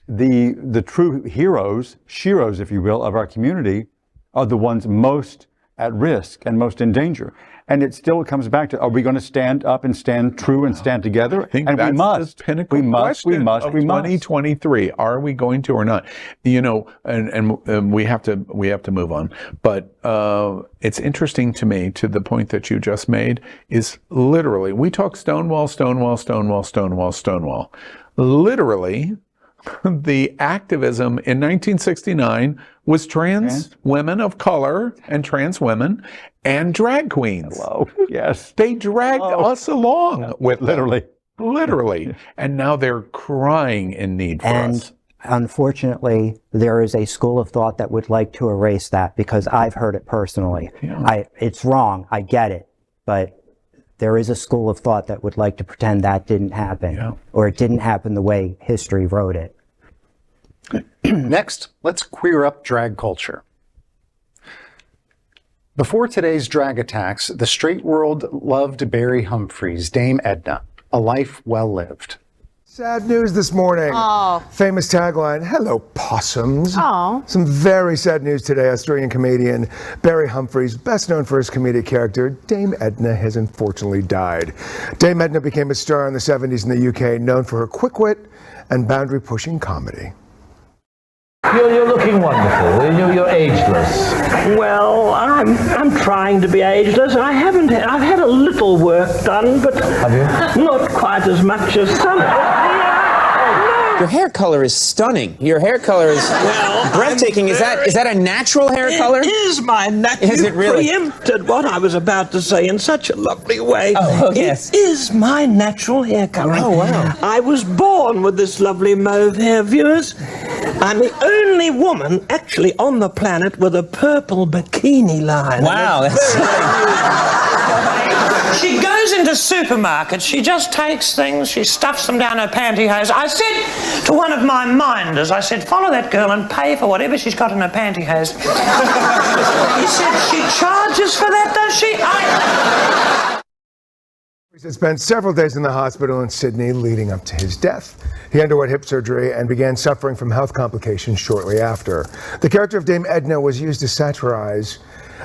the true heroes, sheroes, if you will, of our community are the ones most at risk and most in danger. And it still comes back to, are we going to stand up and stand true and stand together? I think and that's we must. The pinnacle question of 2023. Are we going to or not? You know, and we have to move on. But it's interesting to me, to the point that you just made, is literally, we talk Stonewall. Literally, the activism in 1969 was trans women of color and trans women and drag queens. Hello. Yes. They dragged us along with literally. And now they're crying in need for us. Unfortunately, there is a school of thought that would like to erase that, because I've heard it personally. Yeah. It's wrong. I get it. But there is a school of thought that would like to pretend that didn't happen, or it didn't happen the way history wrote it. Next, let's queer up drag culture. Before today's drag attacks, the straight world loved Barry Humphries, Dame Edna, a life well lived. Sad news this morning. Oh. Famous tagline, hello possums. Oh. Some very sad news today. Australian comedian Barry Humphries, best known for his comedic character, Dame Edna, has unfortunately died. Dame Edna became a star in the 70s in the UK, known for her quick wit and boundary-pushing comedy. You're looking wonderful. You're ageless. Well, I'm trying to be ageless. I've had a little work done, but not quite as much as some. Your hair color is stunning. Your hair color is breathtaking. Is that a natural hair color? It is my natural. Is it really? You preempted what I was about to say in such a lovely way. Oh, yes. It is my natural hair color. Oh, wow. I was born with this lovely mauve hair, viewers. I'm the only woman actually on the planet with a purple bikini line. Wow. She goes into supermarkets, she just takes things, she stuffs them down her pantyhose. I said to one of my minders, I said, follow that girl and pay for whatever she's got in her pantyhose. He said, she charges for that, does she? He had spent several days in the hospital in Sydney leading up to his death. He underwent hip surgery and began suffering from health complications shortly after. The character of Dame Edna was used to satirize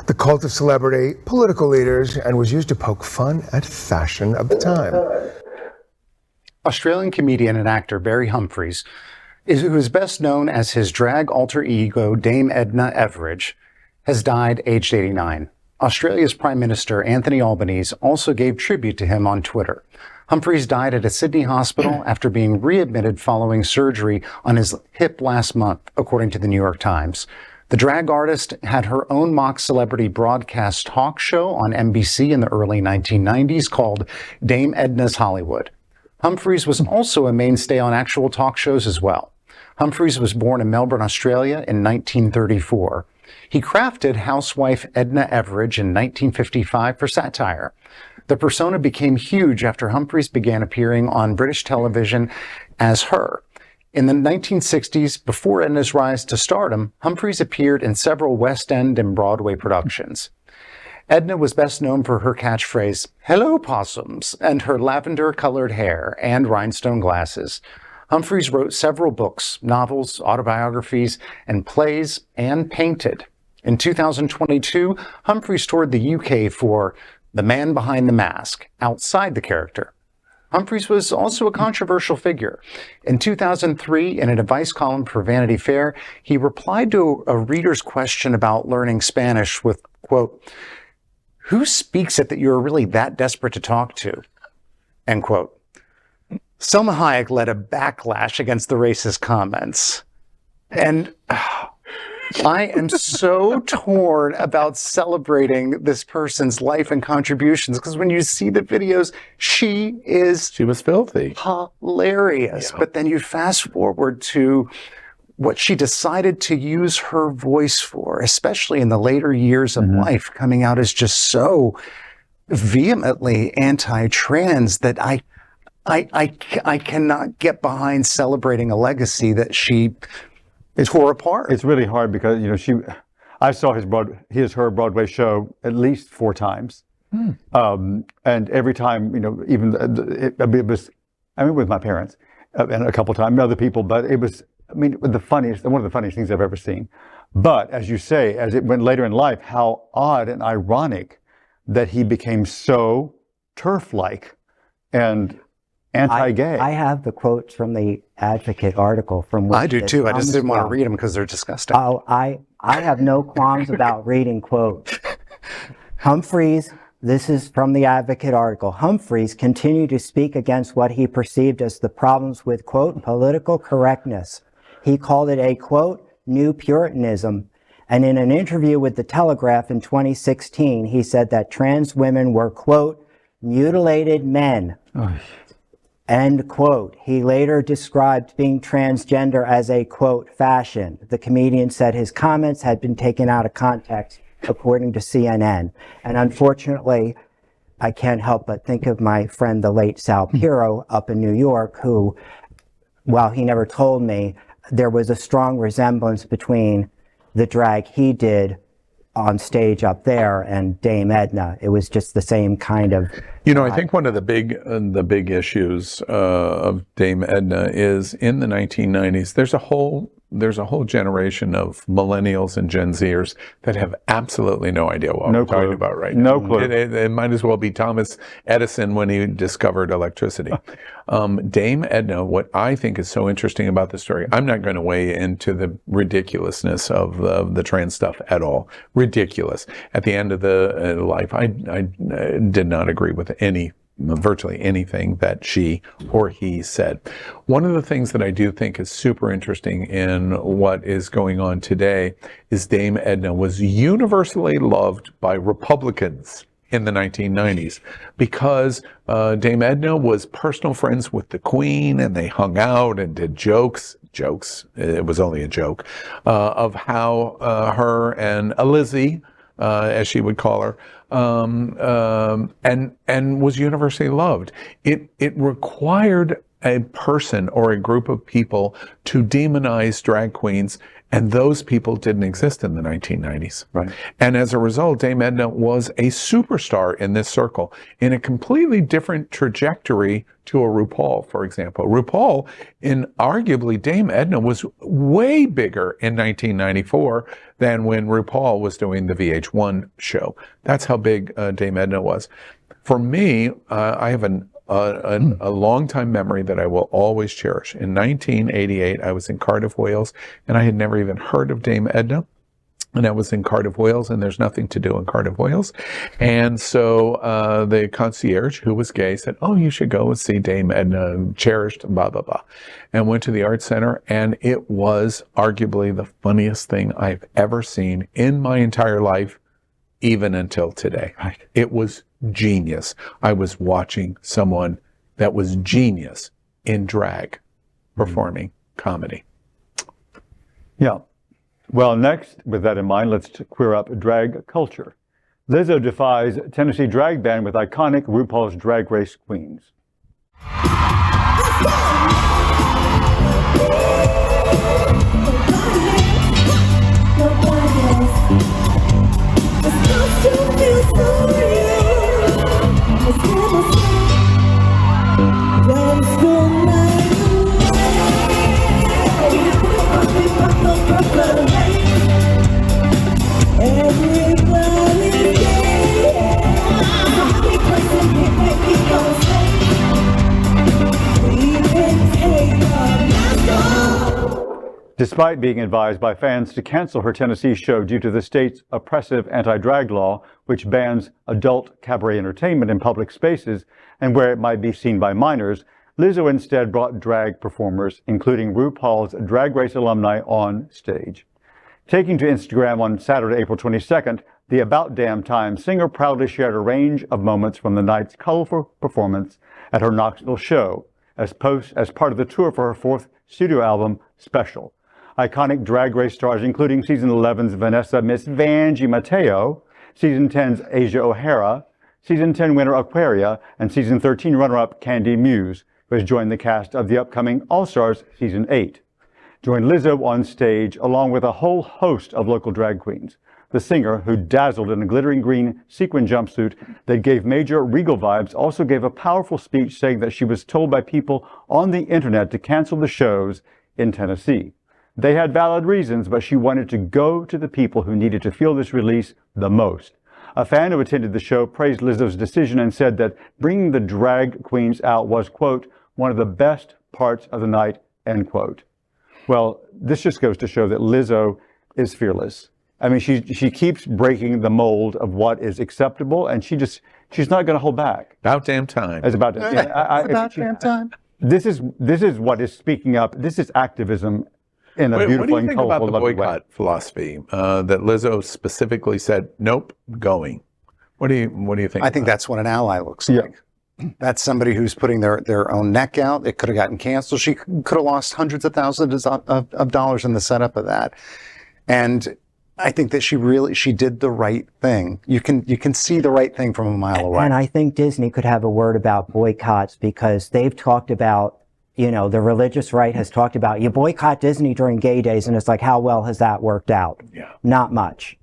the cult of celebrity, political leaders, and was used to poke fun at fashion of the time. Australian comedian and actor Barry Humphries, who is best known as his drag alter ego Dame Edna Everage, has died aged 89. Australia's Prime Minister Anthony Albanese also gave tribute to him on Twitter. Humphries died at a Sydney hospital after being readmitted following surgery on his hip last month, according to the New York Times. The drag artist had her own mock celebrity broadcast talk show on NBC in the early 1990s called Dame Edna's Hollywood. Humphries was also a mainstay on actual talk shows as well. Humphries was born in Melbourne, Australia in 1934. He crafted housewife Edna Everage in 1955 for satire. The persona became huge after Humphries began appearing on British television as her. In the 1960s, before Edna's rise to stardom, Humphries appeared in several West End and Broadway productions. Edna was best known for her catchphrase, "Hello, possums," and her lavender-colored hair and rhinestone glasses. Humphries wrote several books, novels, autobiographies, and plays, and painted. In 2022, Humphries toured the UK for The Man Behind the Mask, outside the character. Humphries was also a controversial figure. In 2003, in an advice column for Vanity Fair, he replied to a reader's question about learning Spanish with, quote, "Who speaks it that you're really that desperate to talk to?" End quote. Selma Hayek led a backlash against the racist comments. And I am so torn about celebrating this person's life and contributions, because when you see the videos, she was filthy. Hilarious. Yeah. But then you fast forward to what she decided to use her voice for, especially in the later years of life, coming out as just so vehemently anti-trans that I cannot get behind celebrating a legacy that she tore apart. It's really hard because, I saw her Broadway show at least 4 times. And every time, even it was, with my parents and a couple times, other people, but it was, one of the funniest things I've ever seen. But as you say, as it went later in life, how odd and ironic that he became so turf-like and anti-gay. I have the quotes from the Advocate article from which I do too. I just didn't want to read them because they're disgusting. Oh, I have no qualms about reading quotes. Humphries, this is from the Advocate article. Humphries continued to speak against what he perceived as the problems with, quote, political correctness. He called it a, quote, new Puritanism. And in an interview with The Telegraph in 2016, he said that trans women were, quote, mutilated men. End quote. He later described being transgender as a, quote, fashion. The comedian said his comments had been taken out of context, according to CNN. And unfortunately, I can't help but think of my friend, the late Sal Piro, up in New York, who, while he never told me, there was a strong resemblance between the drag he did on stage up there and Dame Edna. It was just the same kind of. I think one of the big issues of Dame Edna is in the 1990s. There's a whole generation of millennials and Gen Zers that have absolutely no idea what we're talking about right now. No clue. It might as well be Thomas Edison when he discovered electricity. Dame Edna, what I think is so interesting about the story, I'm not going to weigh into the ridiculousness of the trans stuff at all. Ridiculous. At the end of the life, I did not agree with virtually anything that she or he said. One of the things that I do think is super interesting in what is going on today is Dame Edna was universally loved by Republicans in the 1990s because Dame Edna was personal friends with the Queen, and they hung out and did jokes, it was only a joke, of how her and Lizzie, as she would call her, and was universally loved. It required a person or a group of people to demonize drag queens, and those people didn't exist in the 1990s. Right. And as a result, Dame Edna was a superstar in this circle in a completely different trajectory to a RuPaul, for example. RuPaul, arguably, Dame Edna was way bigger in 1994 than when RuPaul was doing the VH1 show. That's how big Dame Edna was. For me, I have an a long-time memory that I will always cherish. In 1988, I was in Cardiff, Wales, and I had never even heard of Dame Edna. And I was in Cardiff, Wales, and there's nothing to do in Cardiff, Wales. And so the concierge, who was gay, said, oh, you should go and see Dame Edna, cherished, blah, blah, blah. And went to the Art Center, and it was arguably the funniest thing I've ever seen in my entire life, even until today. Right. It was genius. I was watching someone that was genius in drag performing comedy. Yeah. Well, next, with that in mind, let's queer up drag culture. Lizzo defies Tennessee drag ban with iconic RuPaul's Drag Race queens. Despite being advised by fans to cancel her Tennessee show due to the state's oppressive anti-drag law, which bans adult cabaret entertainment in public spaces and where it might be seen by minors, Lizzo instead brought drag performers, including RuPaul's Drag Race alumni, on stage. Taking to Instagram on Saturday, April 22nd, the About Damn Time singer proudly shared a range of moments from the night's colorful performance at her Knoxville show as part of the tour for her fourth studio album, Special. Iconic Drag Race stars, including Season 11's Vanessa Miss Vanjie Mateo, Season 10's Asia O'Hara, Season 10 winner Aquaria, and Season 13 runner-up Candy Muse, who has joined the cast of the upcoming All-Stars Season 8. Joined Lizzo on stage, along with a whole host of local drag queens. The singer, who dazzled in a glittering green sequin jumpsuit that gave major regal vibes, also gave a powerful speech saying that she was told by people on the internet to cancel the shows in Tennessee. They had valid reasons, but she wanted to go to the people who needed to feel this release the most. A fan who attended the show praised Lizzo's decision and said that bringing the drag queens out was, quote, one of the best parts of the night, end quote. Well, this just goes to show that Lizzo is fearless. I mean, she keeps breaking the mold of what is acceptable, and she's not going to hold back. About damn time. It's about damn time. This is what is speaking up. This is activism in a beautiful and colorful way. What do you think about the boycott philosophy that Lizzo specifically said, nope, going? What do you think? I think that's what an ally looks like. That's somebody who's putting their own neck out. It could have gotten canceled. She could have lost hundreds of thousands of dollars in the setup of that. And I think that she did the right thing. You can see the right thing from a mile away. And I think Disney could have a word about boycotts, because they've talked about, the religious right has talked about, you boycott Disney during gay days, and it's like, how well has that worked out? Yeah. Not much.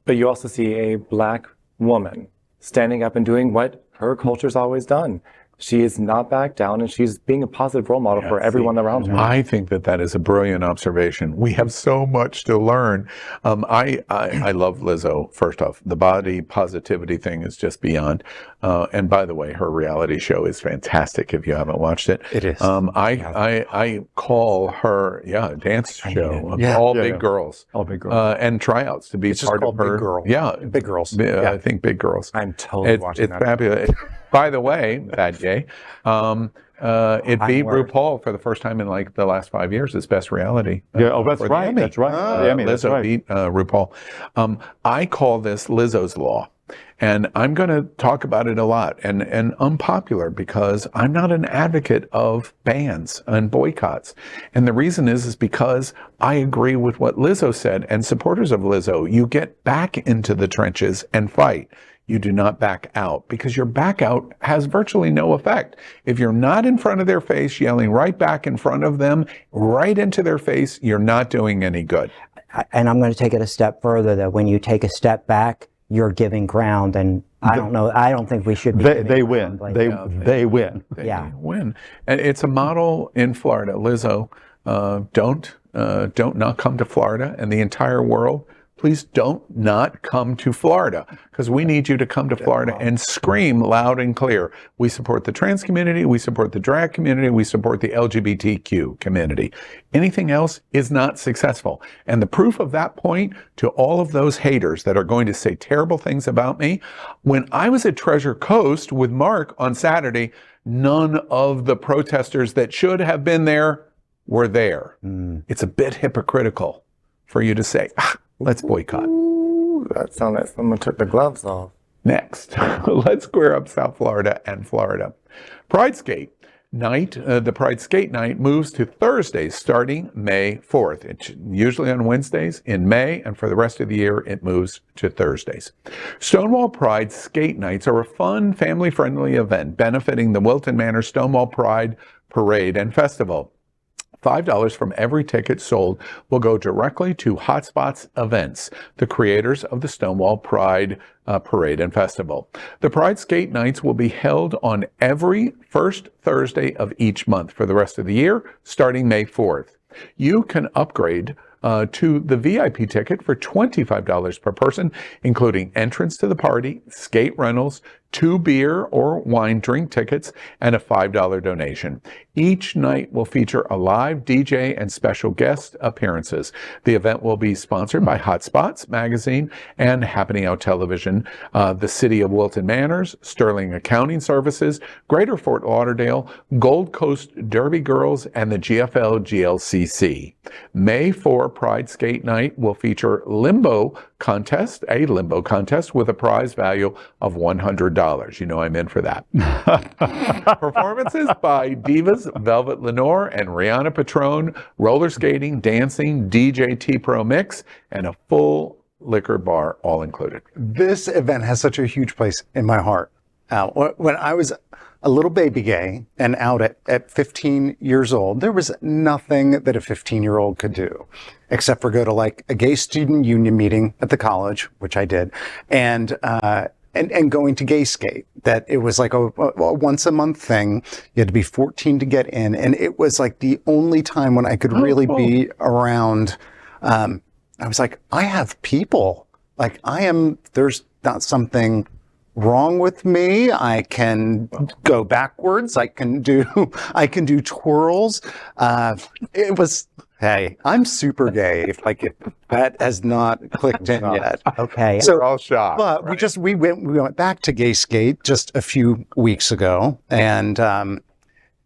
But you also see a black woman standing up and doing what her culture's always done. She is not back down, and she's being a positive role model for everyone around her. I think that is a brilliant observation. We have so much to learn. I love Lizzo, first off. The body positivity thing is just beyond. And by the way, her reality show is fantastic if you haven't watched it. It is. I call her, dance show of all big girls. All big girls. And tryouts to be part of her. Big Girl. Yeah. Big Girls. I think Big Girls. I'm totally watching that. It's fabulous. By the way, bad gay, it beat RuPaul for the first time in like the last 5 years. Its best reality. That's right. That's right. Lizzo beat RuPaul. I call this Lizzo's Law. And I'm going to talk about it a lot, and unpopular, because I'm not an advocate of bans and boycotts. And the reason is because I agree with what Lizzo said, and supporters of Lizzo, you get back into the trenches and fight. You do not back out, because your back out has virtually no effect. If you're not in front of their face, yelling right back in front of them, right into their face, you're not doing any good. And I'm going to take it a step further, that when you take a step back, you're giving ground. And I don't think we should be. They win. They win. Yeah. Win. And it's a model in Florida. Lizzo, don't not come to Florida, and the entire world please don't not come to Florida, because we need you to come to Florida and scream loud and clear. We support the trans community, we support the drag community, we support the LGBTQ community. Anything else is not successful. And the proof of that point to all of those haters that are going to say terrible things about me, when I was at Treasure Coast with Mark on Saturday, none of the protesters that should have been there were there. It's a bit hypocritical for you to say, let's boycott. Ooh, that sounds like someone took the gloves off. Next, let's square up South Florida and Florida. Pride Skate night, the Pride Skate night moves to Thursdays starting May 4th. It's usually on Wednesdays in May, and for the rest of the year, it moves to Thursdays. Stonewall Pride Skate Nights are a fun, family-friendly event benefiting the Wilton Manor Stonewall Pride Parade and Festival. $5 from every ticket sold will go directly to HOTspots Events, the creators of the Stonewall Pride Parade and Festival. The Pride Skate Nights will be held on every first Thursday of each month for the rest of the year, starting May 4th. You can upgrade to the VIP ticket for $25 per person, including entrance to the party, skate rentals, 2 beer or wine drink tickets, and a $5 donation. Each night will feature a live DJ and special guest appearances. The event will be sponsored by HOTspots magazine and Happening Out Television, the City of Wilton Manors, Sterling Accounting Services, Greater Fort Lauderdale, Gold Coast Derby Girls, and the GFL GLCC. May 4 Pride Skate Night will feature a limbo contest with a prize value of $100. You know I'm in for that. Performances by divas Velvet Lenore and Rihanna Patron, roller skating, dancing, DJ T-Pro mix, and a full liquor bar all included. This event has such a huge place in my heart. When I was a little baby gay and out at 15 years old, there was nothing that a 15-year-old could do except for go to like a gay student union meeting at the college, which I did, and going to gay skate. That it was like a once a month thing. You had to be 14 to get in, and it was like the only time when I could really be around. I was like, I have people. Like there's not something wrong with me. I can go backwards. I can do twirls. It was, hey, I'm super gay. If that has not clicked in yet. Okay. So we're all shocked. But right? we went back to gay skate just a few weeks ago, and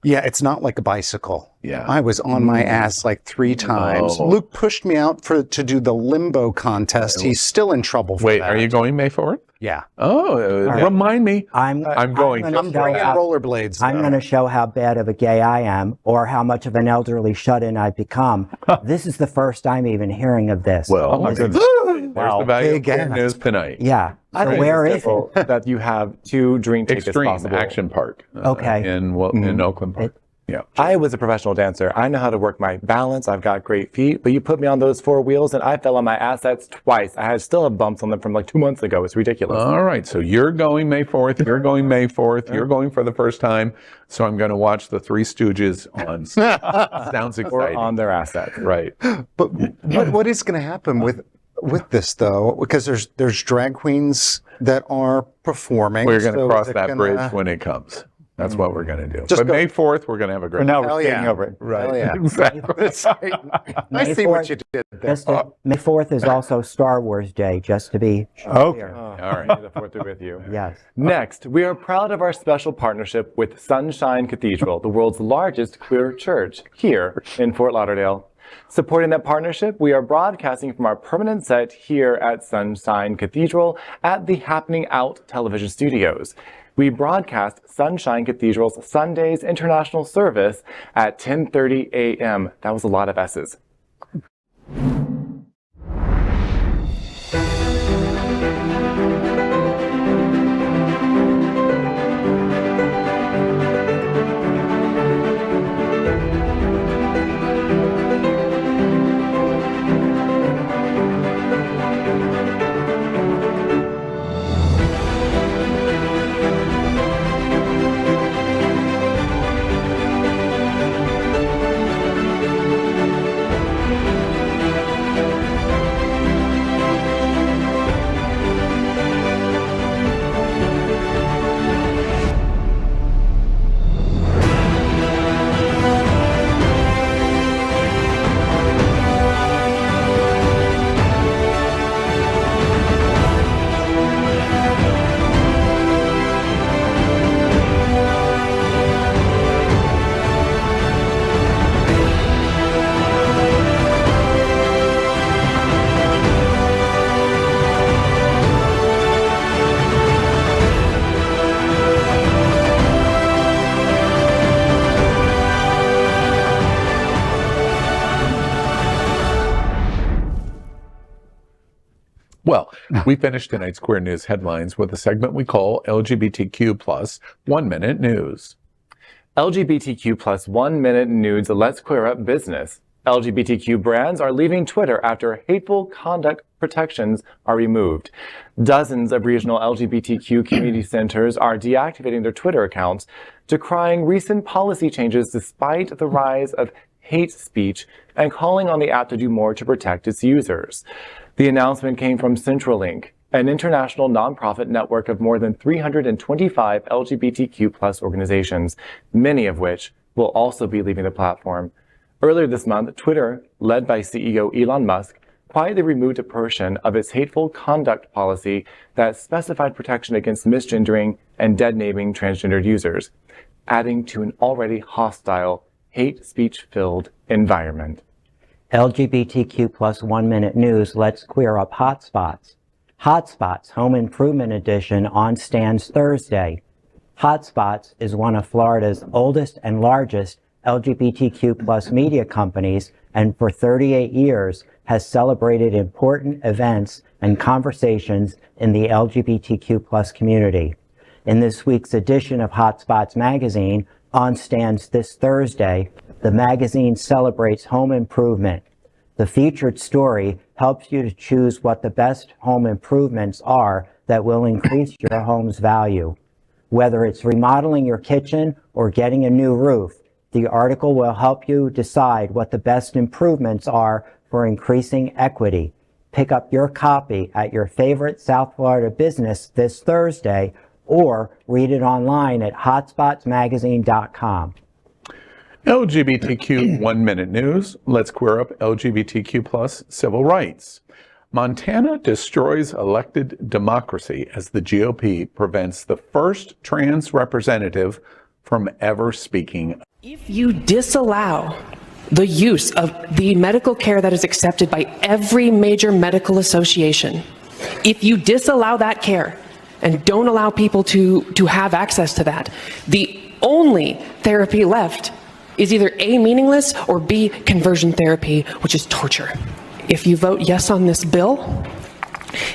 yeah, it's not like a bicycle. Yeah. I was on my ass like 3 times. Oh. Luke pushed me out to do the limbo contest. He's still in trouble for that. Wait, are you going May 4th? Yeah. Oh, remind me. I'm going. I'm bringing rollerblades. I'm going to show how bad of a gay I am, or how much of an elderly shut-in I've become. This is the first I'm even hearing of this. Well, This is- there's the value of Queer News tonight. yeah. I think Where it's is it? that you have 2 drink tickets Extreme possible. Action Park. Okay. In Oakland Park. Yeah. I was a professional dancer. I know how to work my balance. I've got great feet, but you put me on those 4 wheels and I fell on my assets twice. I still have bumps on them from like 2 months ago. It's ridiculous. All right. So you're going May 4th. You're going May 4th. You're going for the first time. So I'm going to watch the Three Stooges on. Sounds exciting. Or on their assets. Right. But what is going to happen with this though? Because there's drag queens that are performing. We're going to cross they're that bridge when it comes. That's what we're going to do. Just But go. May 4th, we're going to have a great For now, Hell we're skating yeah. over it. Right. Hell yeah. Exactly. I see what you did there. May 4th is also Star Wars Day, just to be Okay. clear. All right. May the 4th be with you. Yes. Next, we are proud of our special partnership with Sunshine Cathedral, the world's largest queer church, here in Fort Lauderdale. Supporting that partnership, we are broadcasting from our permanent set here at Sunshine Cathedral at the Happening Out television studios. We broadcast Sunshine Cathedral's Sunday's International Service at 10:30 a.m. That was a lot of S's. Well, we finished tonight's Queer News headlines with a segment we call LGBTQ plus 1 Minute News. LGBTQ plus 1 minute news. Let's queer up business. LGBTQ brands are leaving Twitter after hateful conduct protections are removed. Dozens of regional LGBTQ community centers are deactivating their Twitter accounts, decrying recent policy changes despite the rise of hate speech and calling on the app to do more to protect its users. The announcement came from CentralLink, an international nonprofit network of more than 325 LGBTQ plus organizations, many of which will also be leaving the platform. Earlier this month, Twitter, led by CEO Elon Musk, quietly removed a portion of its hateful conduct policy that specified protection against misgendering and dead-naming transgendered users, adding to an already hostile, hate speech-filled environment. LGBTQ plus 1 minute news. Let's queer up HOTspots. HOTspots Home Improvement Edition on stands Thursday. HOTspots is one of Florida's oldest and largest LGBTQ plus media companies, and for 38 years has celebrated important events and conversations in the LGBTQ plus community. In this week's edition of HOTspots magazine, on stands this Thursday, the magazine celebrates home improvement. The featured story helps you to choose what the best home improvements are that will increase your home's value. Whether it's remodeling your kitchen or getting a new roof, the article will help you decide what the best improvements are for increasing equity. Pick up your copy at your favorite South Florida business this Thursday, or read it online at hotspotsmagazine.com. LGBTQ 1 Minute News. Let's queer up LGBTQ plus civil rights. Montana destroys elected democracy as the GOP prevents the first trans representative from ever speaking. If you disallow the use of the medical care that is accepted by every major medical association, if you disallow that care and don't allow people to have access to that, the only therapy left is either A, meaningless, or B, conversion therapy, which is torture. If you vote yes on this bill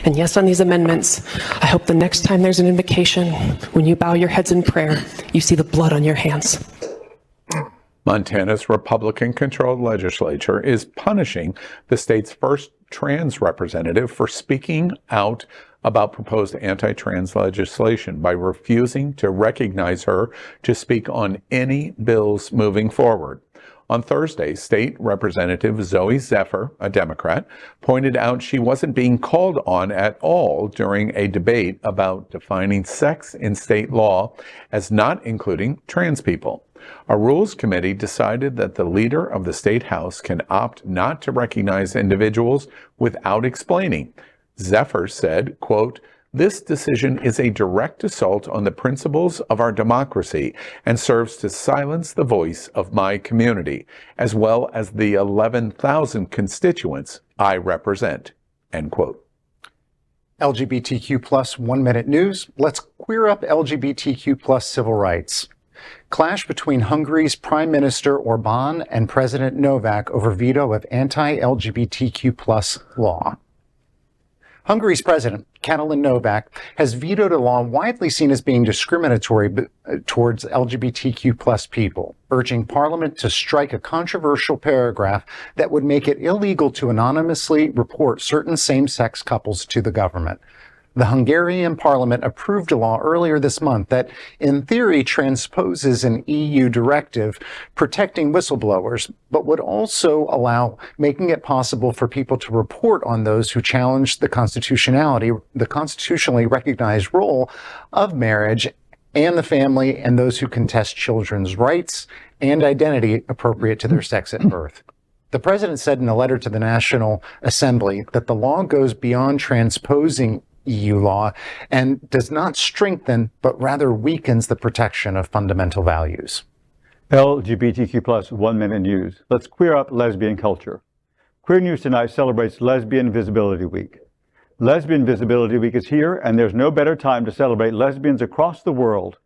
and yes on these amendments, I hope the next time there's an invocation, when you bow your heads in prayer, you see the blood on your hands. Montana's Republican-controlled legislature is punishing the state's first trans representative for speaking out about proposed anti-trans legislation by refusing to recognize her to speak on any bills moving forward. On Thursday, State Representative Zoe Zephyr, a Democrat, pointed out she wasn't being called on at all during a debate about defining sex in state law as not including trans people. A Rules Committee decided that the leader of the State House can opt not to recognize individuals without explaining. Zephyr said, quote, "This decision is a direct assault on the principles of our democracy and serves to silence the voice of my community, as well as the 11,000 constituents I represent," end quote. LGBTQ plus 1 minute news. Let's queer up LGBTQ plus civil rights. Clash between Hungary's Prime Minister Orbán and President Novak over veto of anti-LGBTQ plus law. Hungary's president, Katalin Novak, has vetoed a law widely seen as being discriminatory towards LGBTQ plus people, urging Parliament to strike a controversial paragraph that would make it illegal to anonymously report certain same-sex couples to the government. The Hungarian parliament approved a law earlier this month that, in theory, transposes an EU directive protecting whistleblowers, but would also allow making it possible for people to report on those who challenge the constitutionally recognized role of marriage and the family, and those who contest children's rights and identity appropriate to their sex at birth. The president said in a letter to the National Assembly that the law goes beyond transposing EU law and does not strengthen, but rather weakens the protection of fundamental values. LGBTQ plus 1 minute news. Let's queer up lesbian culture. Queer News Tonight celebrates Lesbian Visibility Week. Lesbian Visibility Week is here, and there's no better time to celebrate lesbians across the world.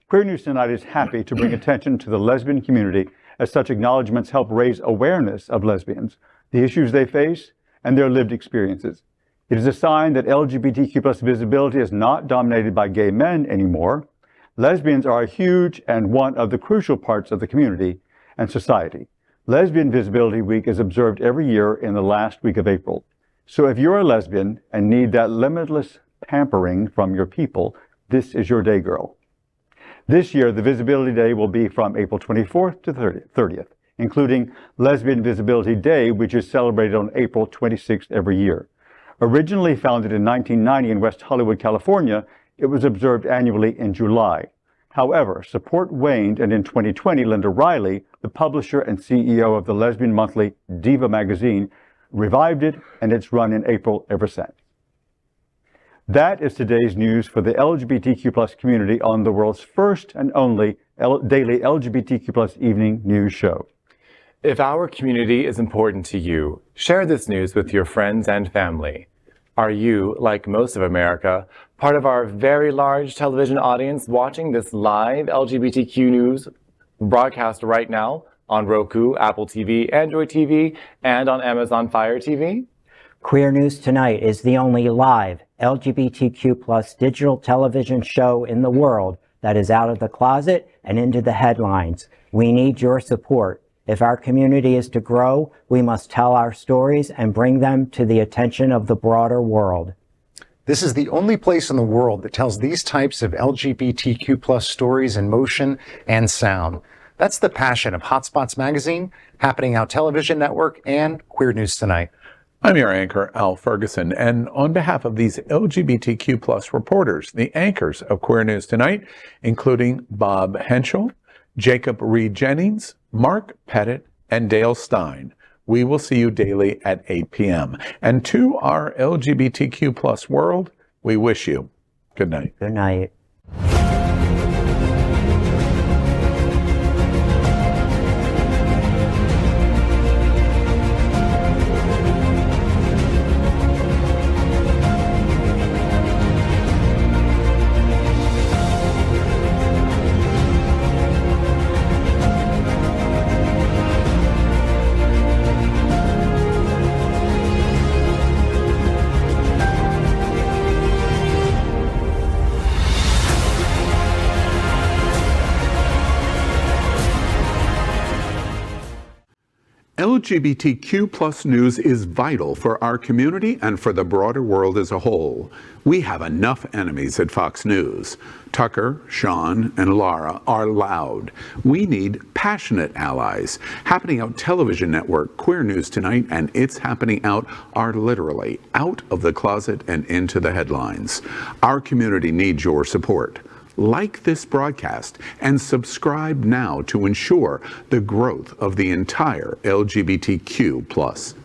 Queer News Tonight is happy to bring attention to the lesbian community, as such acknowledgments help raise awareness of lesbians, the issues they face, and their lived experiences. It is a sign that LGBTQ plus visibility is not dominated by gay men anymore. Lesbians are a huge and one of the crucial parts of the community and society. Lesbian Visibility Week is observed every year in the last week of April. So if you're a lesbian and need that limitless pampering from your people, this is your day, girl. This year, the Visibility Day will be from April 24th to 30th, including Lesbian Visibility Day, which is celebrated on April 26th every year. Originally founded in 1990 in West Hollywood, California, it was observed annually in July. However, support waned, and in 2020, Linda Riley, the publisher and CEO of the lesbian monthly Diva magazine, revived it, and it's run in April ever since. That is today's news for the LGBTQ plus community on the world's first and only daily LGBTQ plus evening news show. If our community is important to you, share this news with your friends and family. Are you, like most of America, part of our very large television audience watching this live LGBTQ news broadcast right now on Roku, Apple TV, Android TV, and on Amazon Fire TV? Queer News Tonight is the only live LGBTQ plus digital television show in the world that is out of the closet and into the headlines. We need your support. If our community is to grow, we must tell our stories and bring them to the attention of the broader world. This is the only place in the world that tells these types of LGBTQ plus stories in motion and sound. That's the passion of HOTspots magazine, Happening Out Television Network, and Queer News Tonight. I'm your anchor, Al Ferguson, and on behalf of these LGBTQ plus reporters, the anchors of Queer News Tonight, including Bob Hentschel, Jacob Reed Jennings, Mark Pettitt, and Dale Stine, we will see you daily at 8 p.m. And to our LGBTQ plus world, we wish you good night. Good night. LGBTQ plus news is vital for our community and for the broader world as a whole. We have enough enemies at Fox News. Tucker, Sean, and Laura are loud. We need passionate allies. Happening Out Television Network, Queer News Tonight, and It's Happening Out are literally out of the closet and into the headlines. Our community needs your support. Like this broadcast and subscribe now to ensure the growth of the entire LGBTQ plus